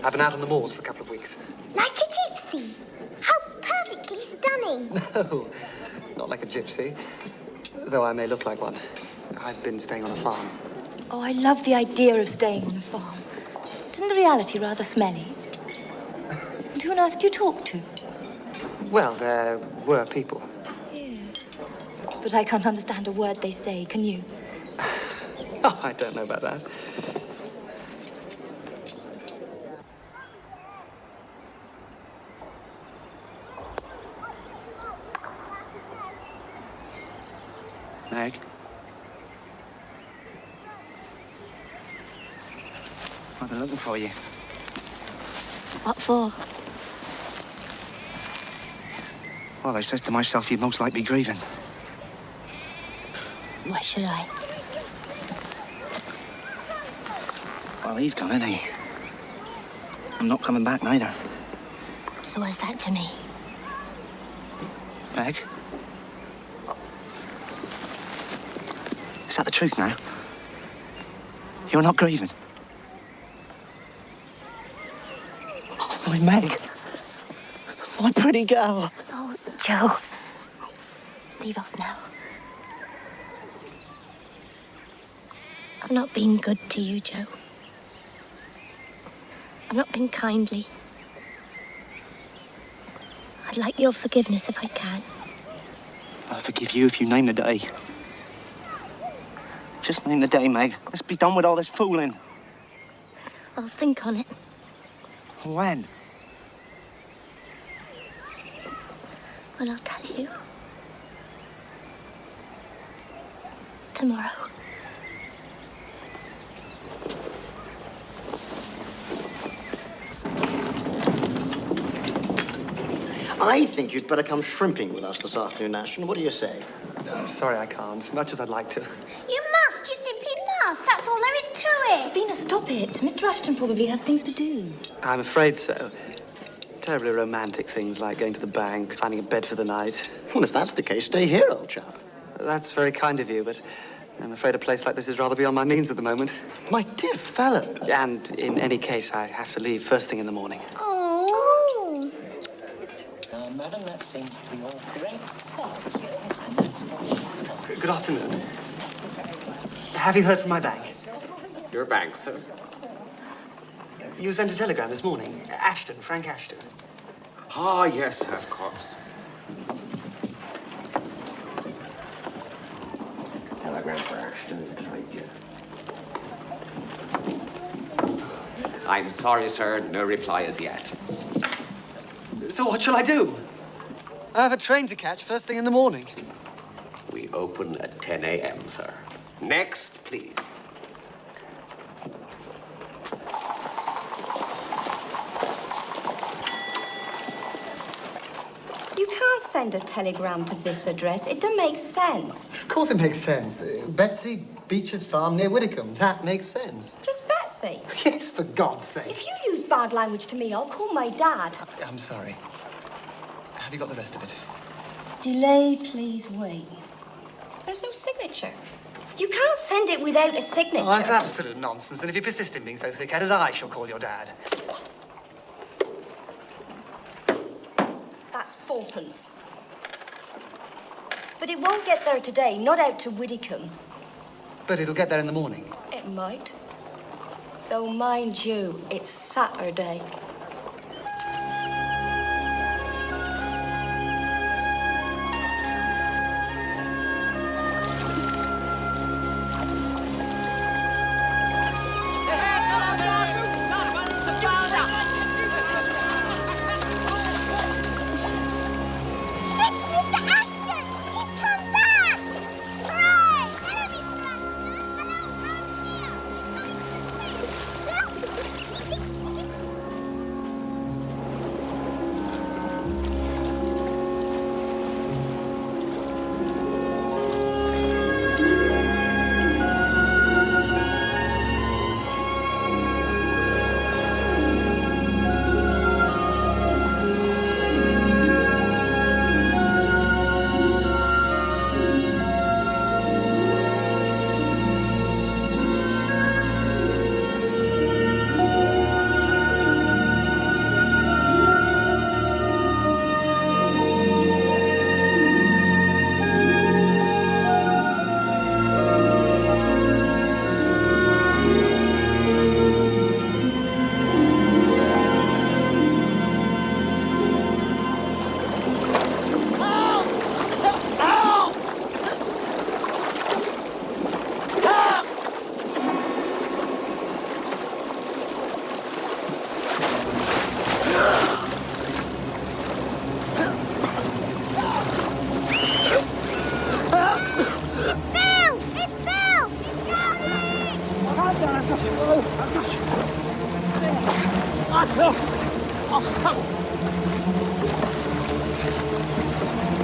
I've been out on the moors for a couple of weeks. Like a gypsy. How perfectly stunning. No, not like a gypsy, though I may look like one. I've been staying on a farm. Oh, I love the idea of staying on a farm. Isn't the reality rather smelly? And who on earth do you talk to? Well, there were people. Yes. But I can't understand a word they say, can you? Oh, I don't know about that. Meg? I've been looking for you. What for? Well, I says to myself, you'd most likely be grieving. Why should I? Well, he's gone, isn't he? I'm not coming back, neither. So what's that to me? Meg? Is that the truth now? You're not grieving? Oh, my Meg. My pretty girl. Oh, Joe. Leave off now. I've not been good to you, Joe. I've not been kindly. I'd like your forgiveness if I can. I'll forgive you if you name the day. Just name the day, Meg. Let's be done with all this fooling. I'll think on it. When? Well, I'll tell you. Tomorrow. I think you'd better come shrimping with us this afternoon, Ashton. What do you say? I'm sorry I can't, much as I'd like to. You must. You simply must. That's all there is to it. Sabina, stop it. Mr. Ashton probably has things to do. I'm afraid so. Terribly romantic things like going to the bank, finding a bed for the night. Well, if that's the case, stay here, old chap. That's very kind of you, but I'm afraid a place like this is rather beyond my means at the moment. My dear fellow. And in any case, I have to leave first thing in the morning. Oh. Now, madam, that seems to be all correct. Good afternoon. Have you heard from my bank? Your bank, sir? You sent a telegram this morning. Ashton, Frank Ashton. Ah, yes, of course. Telegram for Ashton. I'm sorry, sir. No reply as yet. So what shall I do? I have a train to catch first thing in the morning. We open at 10 a.m., sir. Next, please. You can't send a telegram to this address. It don't make sense. Of course it makes sense. Betsy Beecher's farm near Widdicombe. That makes sense. Just Betsy. sake. Yes, for God's sake. If you use bad language to me, I'll call my dad. I'm sorry. Have you got the rest of it? Delay, please wait. There's no signature. You can't send it without a signature. Oh, that's absolute nonsense. And if you persist in being so thick-headed, I shall call your dad. That's fourpence. But it won't get there today, not out to Widdicombe. But it'll get there in the morning. It might. Though, mind you, it's Saturday.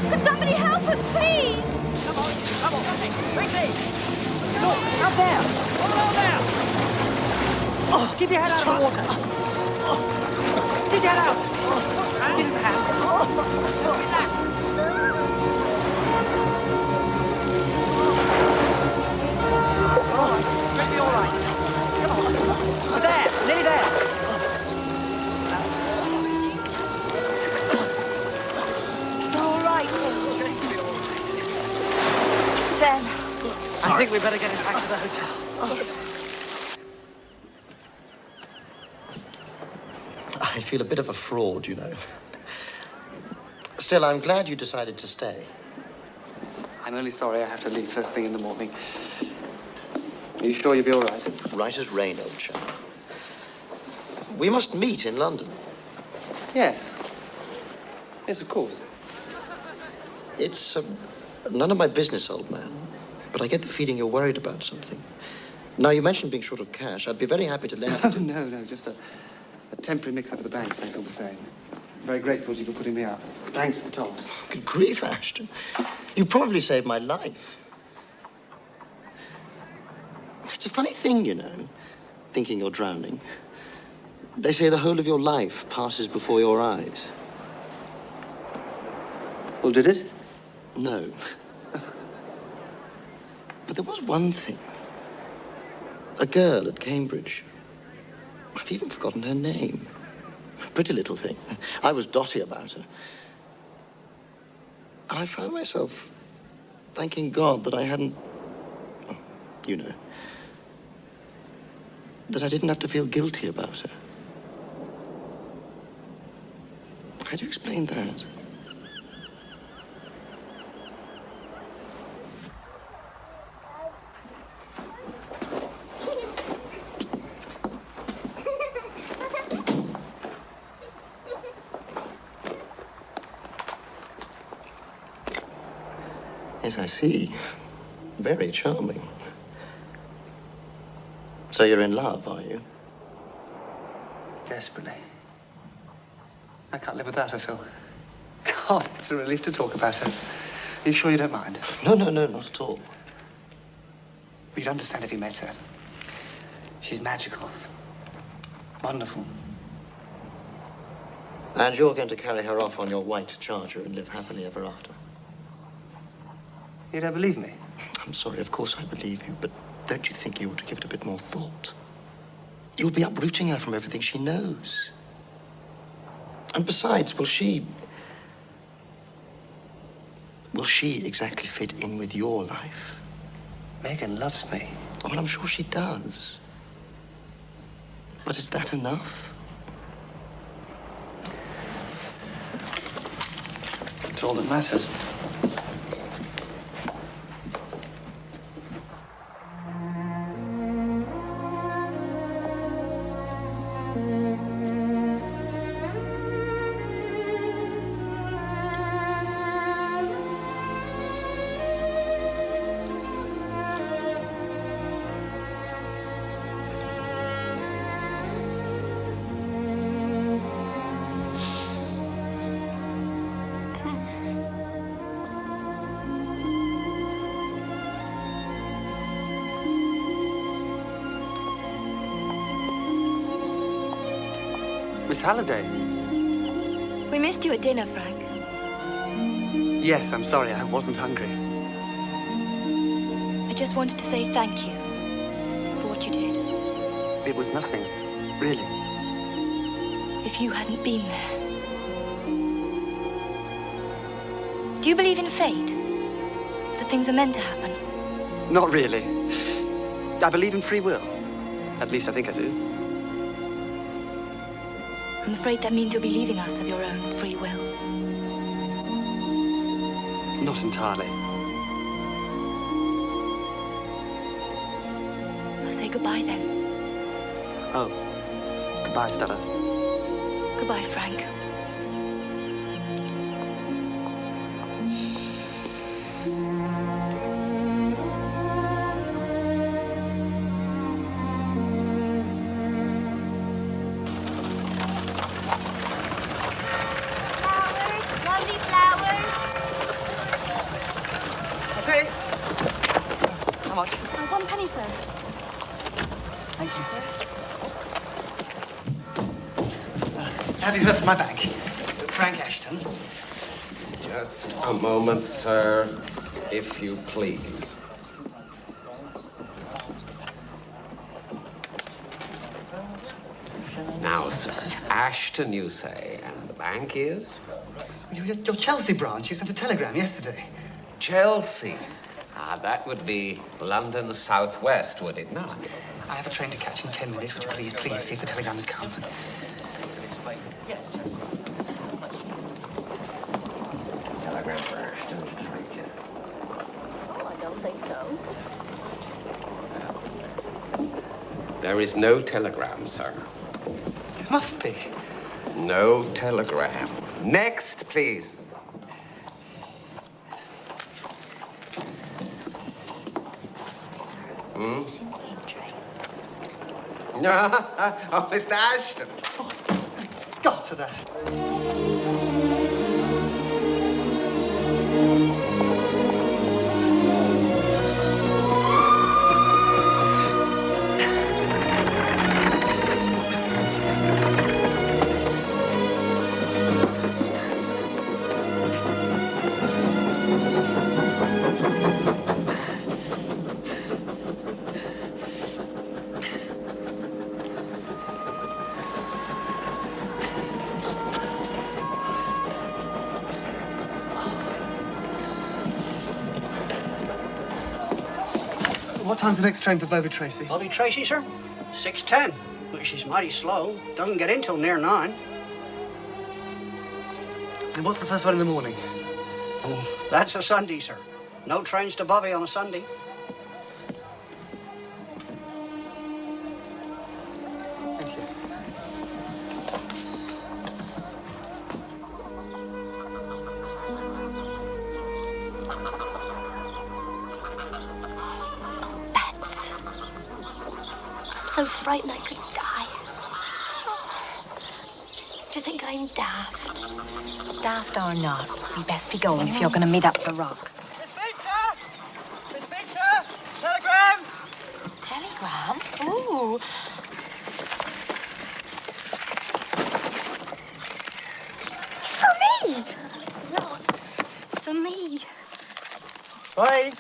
Could somebody help us, please? Come on, quickly! Look, up there! Over there! Oh, keep your head out of the water! Keep your head out! Give us a hand. Just relax. All right, you'll be all right. Come on. There, nearly there. All right. Then. I think we better get him back to the hotel. I feel a bit of a fraud, you know. Still, I'm glad you decided to stay. I'm only sorry I have to leave first thing in the morning. Are you sure you'll be all right? Right as rain, old chap. We must meet in London. Yes. Yes, of course. It's none of my business, old man. But I get the feeling you're worried about something. Now, you mentioned being short of cash. I'd be very happy to lend... Oh, no, just a temporary mix-up at the bank, thanks all the same. Very grateful to you for putting me up. Thanks for the toss. Good grief, Ashton. You probably saved my life. It's a funny thing, you know, thinking you're drowning. They say the whole of your life passes before your eyes. Well, did it? No. But there was one thing. A girl at Cambridge. I've even forgotten her name. A pretty little thing. I was dotty about her. And I found myself thanking God that I hadn't... You know. That I didn't have to feel guilty about her. How do you explain that? Yes, I see. Very charming. So you're in love, are you? Desperately. I can't live without her, Phil. God, it's a relief to talk about her. Are you sure you don't mind? No, not at all. You'd understand if you met her. She's magical. Wonderful. And you're going to carry her off on your white charger and live happily ever after. You don't believe me? I'm sorry, of course I believe you, but don't you think you ought to give it a bit more thought? You'll be uprooting her from everything she knows. And besides, will she exactly fit in with your life? Megan loves me. Oh, well, I'm sure she does. But is that enough? It's all that matters. Miss Halliday. We missed you at dinner, Frank. Yes, I'm sorry. I wasn't hungry. I just wanted to say thank you for what you did. It was nothing, really. If you hadn't been there. Do you believe in fate? That things are meant to happen? Not really. I believe in free will. At least I think I do. I'm afraid that means you'll be leaving us of your own free will. Not entirely. I'll say goodbye then. Oh. Goodbye, Stella. Goodbye, Frank. Thank you, sir. Have you heard from my bank? Frank Ashton. Just a moment, sir, if you please. Now, sir, Ashton, you say, and the bank is? Your Chelsea branch. You sent a telegram yesterday. Chelsea. Ah, that would be London southwest, would it not? I have a train to catch in 10 minutes. Would you please see if the telegram has come? Yes. Telegram for Ashton. I don't think so. There is no telegram, sir. There must be. No telegram. Next, please. Hmm? Oh, Mr. Ashton. Oh, God for that. What time's the next train for Bovey Tracy? Bovey Tracy, sir? 6:10, which is mighty slow. Doesn't get in till near 9. And what's the first one in the morning? Oh, that's a Sunday, sir. No trains to Bovey on a Sunday. Thank you. So frightened I could die. Do you think I'm daft? Daft or not, you best be going if you're going to meet up the rock. Miss Beecher! Miss Beecher! Telegram! Telegram? Ooh, Bye.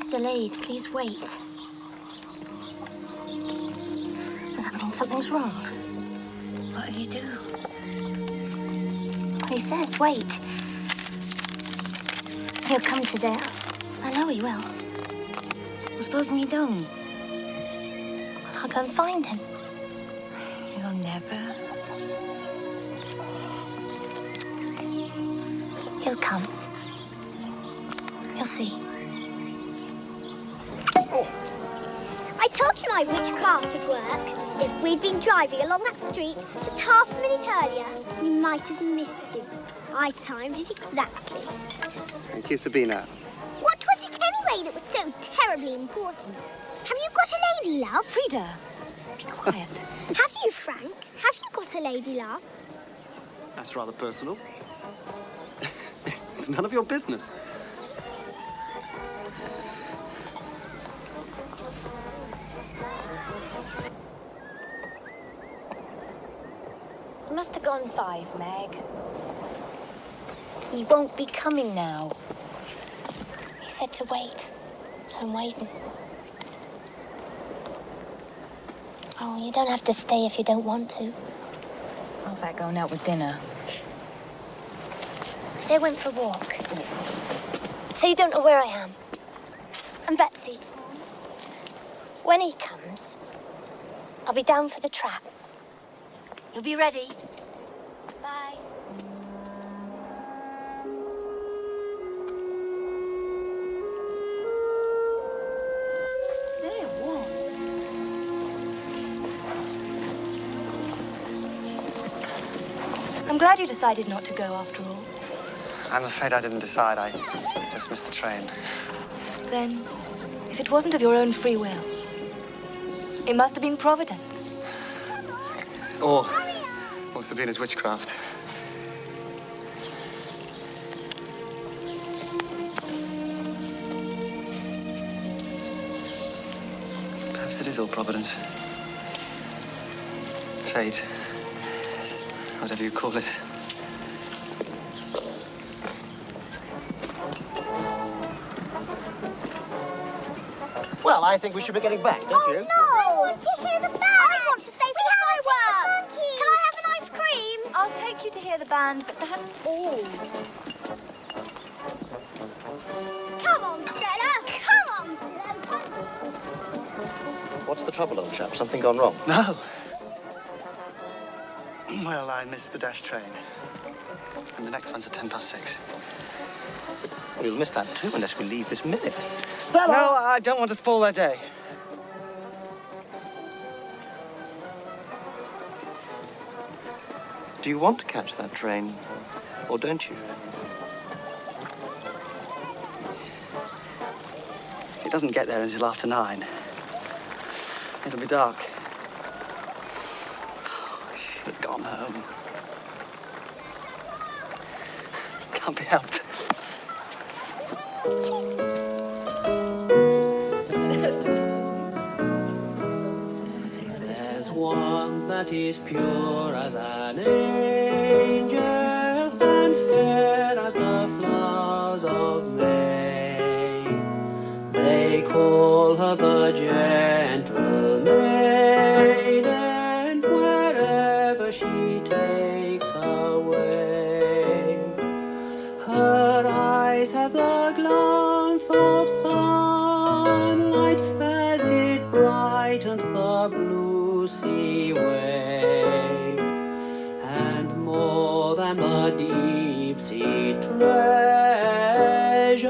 Delayed, please wait. That means something's wrong. What'll you do? He says wait. He'll come today. I know he will. Well, supposing he don't? I'll go and find him. You'll never. He'll come. You'll see. I told you my witchcraft would work. If we'd been driving along that street just half a minute earlier, we might have missed you. I timed it exactly. Thank you, Sabina. What was it anyway that was so terribly important? Have you got a lady love? Frida, be quiet. Have you, Frank? Have you got a lady love? That's rather personal. It's none of your business. He must have gone 5, Meg. He won't be coming now. He said to wait, so I'm waiting. Oh, you don't have to stay if you don't want to. How about going out with dinner? Say I went for a walk. Say you don't know where I am. And Betsy, when he comes, I'll be down for the trap. You'll be ready. Bye. There, what? I'm glad you decided not to go after all. I'm afraid I didn't decide. I just missed the train. Then, if it wasn't of your own free will, it must have been Providence. Or Sabina's witchcraft. Perhaps it is all Providence. Fate. Whatever you call it. Well, I think we should be getting back, don't you? No! I want to hear the band! I want to stay for the fireworks! Can I have an ice cream? I'll take you to hear the band, but that's all. Come on, Stella! Come on, Stella! What's the trouble, old chap? Something gone wrong? No. Well, I missed the dash train. And the next one's at 6:10. Well, you'll miss that too unless we leave this minute. Stella! No, I don't want to spoil their day. Do you want to catch that train, or don't you? It doesn't get there until after 9. It'll be dark. I should have gone home. Can't be helped. There's one that is pure as an angel and fair as the flowers of May. They call her the gentle maiden wherever she takes her way. Her eyes have the glance of sunlight as it brightens the blue sea wave, and more than the deep sea treasure,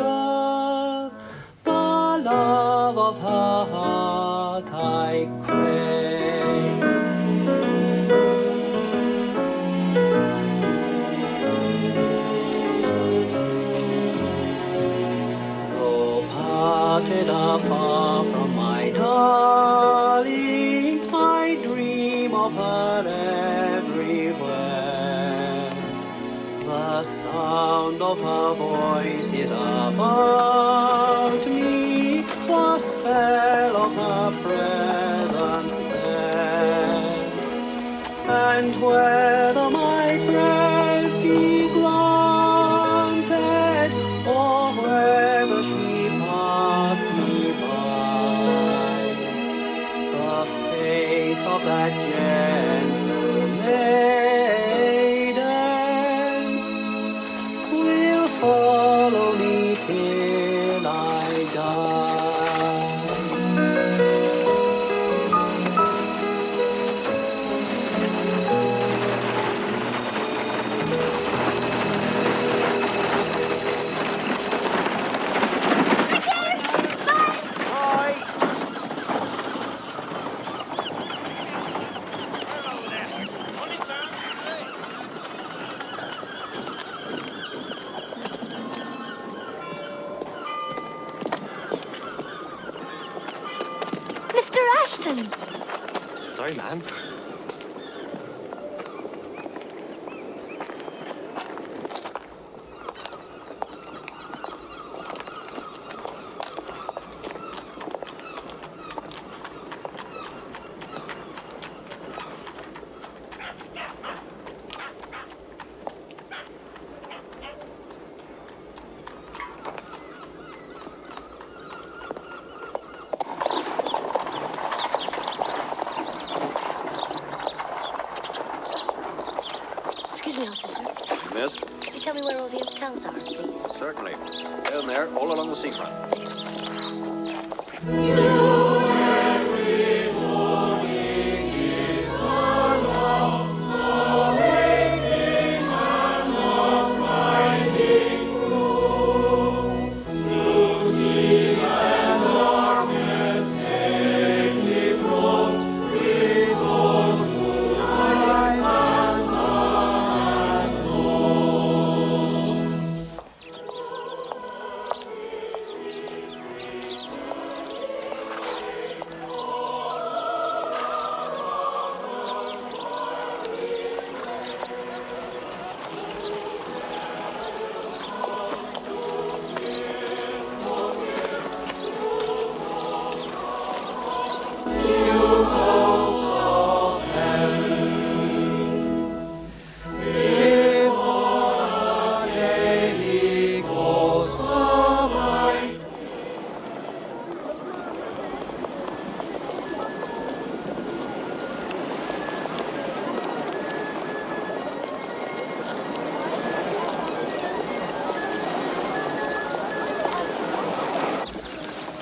the love of her heart I crave. Though parted afar from my darling, I dream of her everywhere. The sound of her voice is about me, the spell of her presence there. And whether my presence till I die. Mr. Ashton! Sorry, ma'am. Excuse me, officer. Miss? Could you tell me where all the hotels are, please? Certainly. Down there, all along the seafront.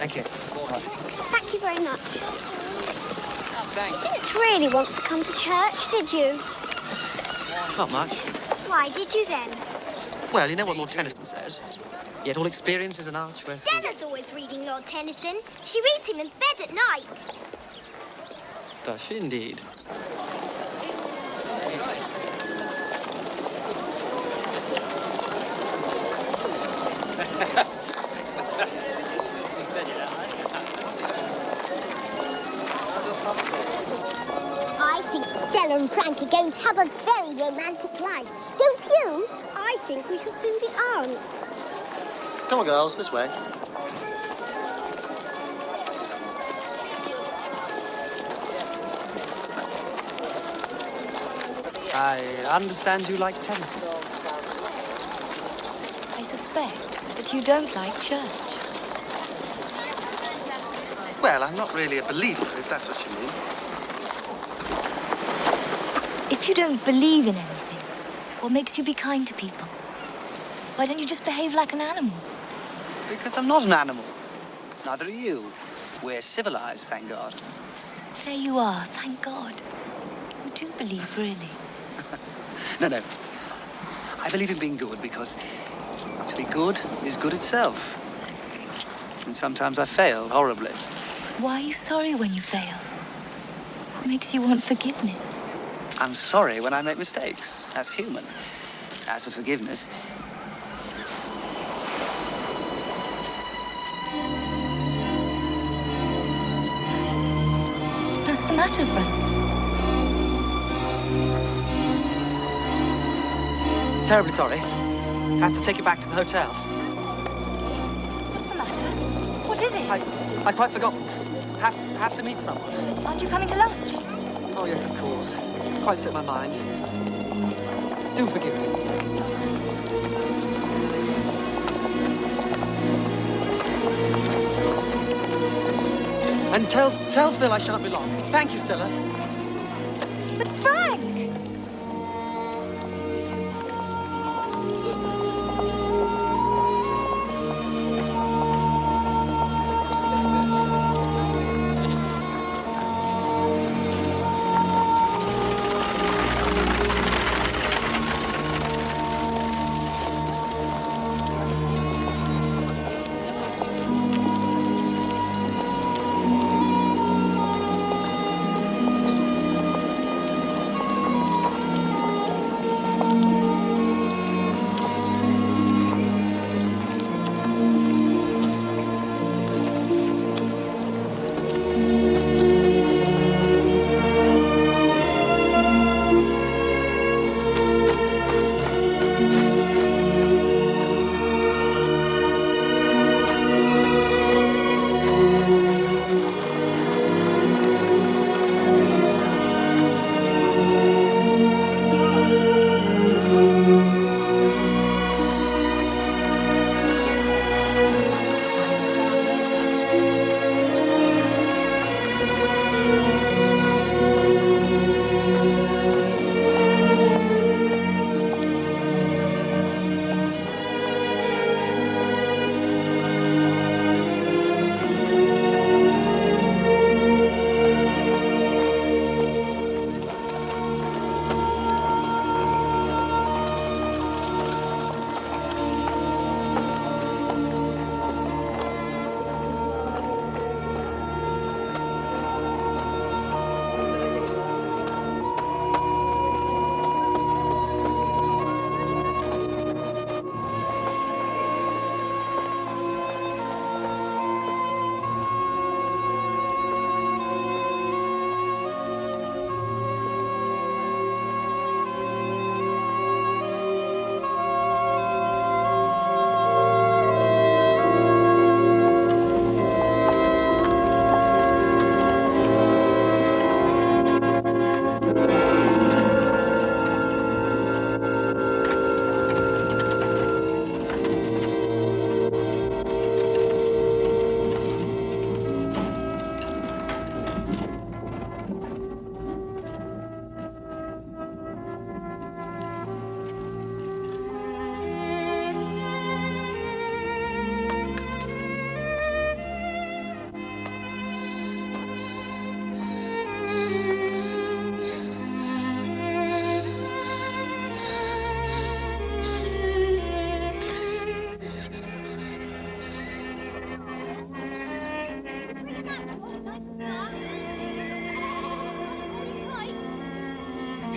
Thank you. Thank you very much. Thanks. You didn't really want to come to church, did you? Not much. Why did you then? Well, you know what Lord Tennyson says. Yet all experience is an arch where... Stella's always reading Lord Tennyson. She reads him in bed at night. Does she indeed? I think Stella and Frank are going to have a very romantic life. Don't you? I think we shall soon be aunts. Come on, girls, this way. I understand you like Tennyson. I suspect that you don't like church. Well, I'm not really a believer, if that's what you mean. If you don't believe in anything, what makes you be kind to people? Why don't you just behave like an animal? Because I'm not an animal. Neither are you. We're civilized, thank God. There you are, thank God. You do believe, really. No. I believe in being good because to be good is good itself. And sometimes I fail horribly. Why are you sorry when you fail? What makes you want forgiveness? I'm sorry when I make mistakes. That's human. As for forgiveness... What's the matter, Frank? Terribly sorry. Have to take you back to the hotel. What's the matter? What is it? I quite forgot. Have to meet someone. Aren't you coming to lunch? Oh, yes, of course. Quite slipped my mind. Do forgive me. And tell Phil I shan't be long. Thank you, Stella. But Frank!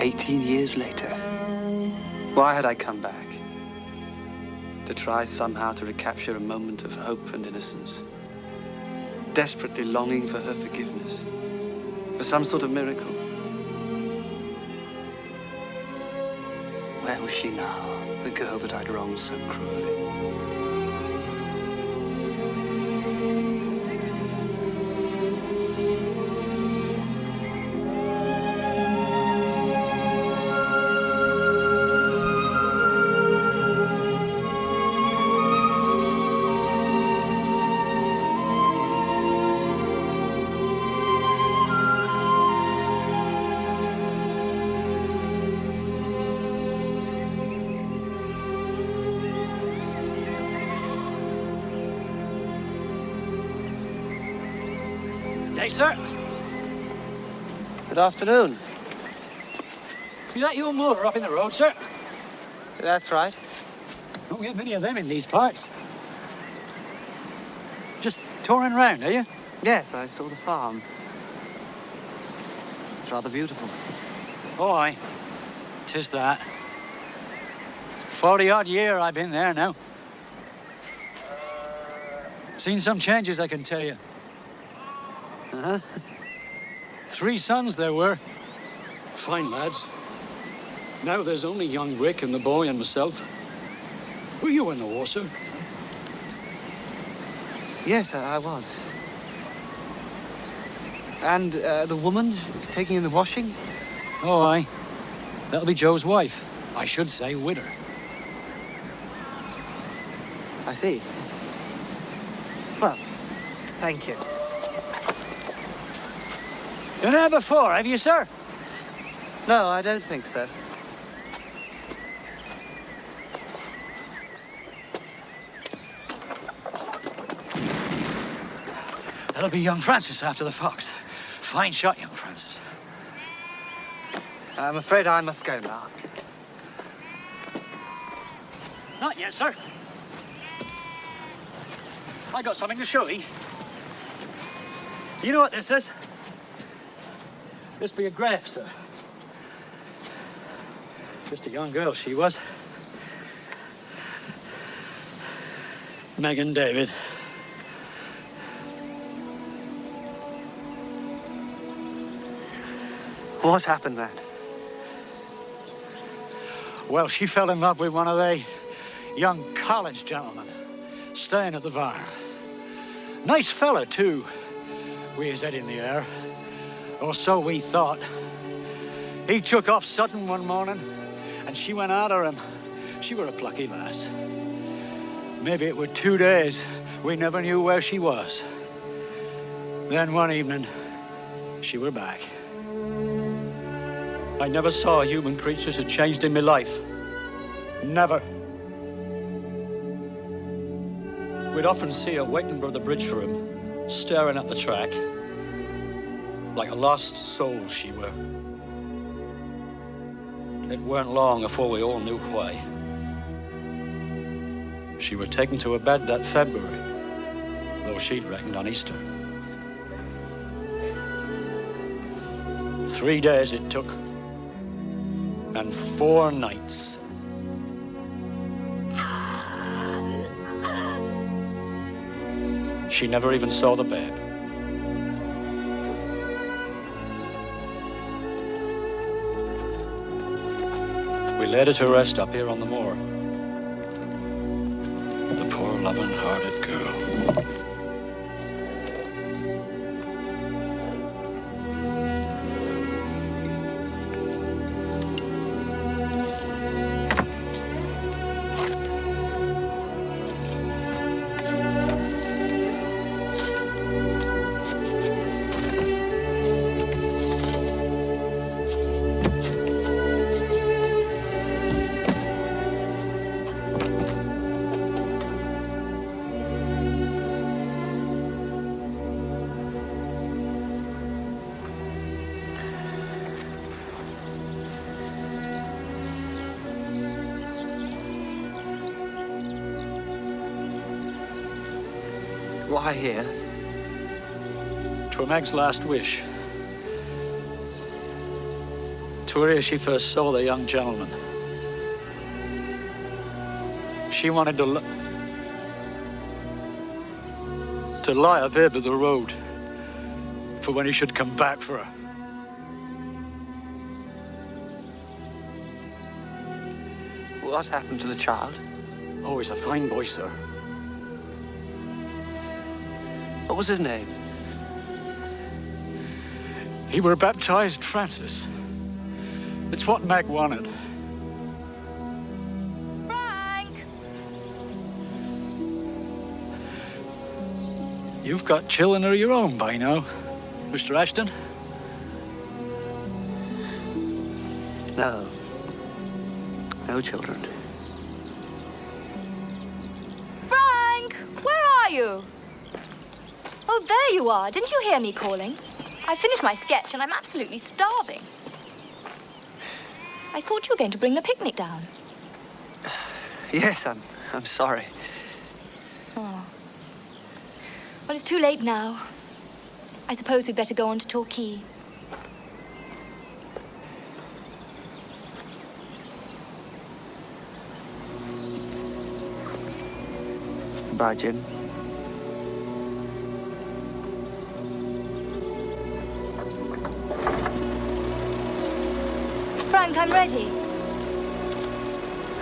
18 years later, why had I come back? To try somehow to recapture a moment of hope and innocence. Desperately longing for her forgiveness. For some sort of miracle. Where was she now, the girl that I'd wronged so cruelly? Hey, sir. Good afternoon. Is that your motor up in the road, sir? That's right. Don't get many of them in these parts. Just touring around, are you? Yes, I saw the farm. It's rather beautiful. Oh, aye. 'Tis that. 40-odd year I've been there now. Seen some changes, I can tell you. Uh-huh. 3 sons there were. Fine lads. Now there's only young Rick and the boy and myself. Were you in the war, sir? Yes, I was. And the woman taking in the washing? Oh, aye. That'll be Joe's wife. I should say widder. I see. Well, thank you. Been there before, have you, sir? No, I don't think so. That'll be young Francis after the fox. Fine shot, young Francis. I'm afraid I must go now. Not yet, sir. I got something to show you. You know what this is? This be a grave, sir. Just a young girl she was. Megan David. What happened then? Well, she fell in love with one of the young college gentlemen staying at the barn. Nice fella, too, with his head in the air. Or so we thought. He took off sudden one morning, and she went after him. She were a plucky lass. Maybe it were 2 days. We never knew where she was. Then one evening, she were back. I never saw a human creature so changed in my life. Never. We'd often see her waiting by the bridge for him, staring at the track. Like a lost soul she were. It weren't long before we all knew why. She were taken to her bed that February, though she'd reckoned on Easter. 3 days it took, and 4 nights. She never even saw the babe. We laid her to rest up here on the moor. The poor, loving-hearted girl. Why here? 'Twere Meg's last wish. to her ear she first saw the young gentleman. She wanted to lie a bit of the road for when he should come back for her. What happened to the child? Oh, he's a fine boy, sir. What was his name? He were baptized Francis. It's what Meg wanted. Frank! You've got children of your own by now, Mr. Ashton. No. No children. Frank! Where are you? Oh, there you are. Didn't you hear me calling? I finished my sketch and I'm absolutely starving. I thought you were going to bring the picnic down. Yes, I'm sorry. Oh. Well, it's too late now. I suppose we'd better go on to Torquay. Bye, Jim. Frank, I'm ready.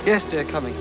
Yes, dear, coming.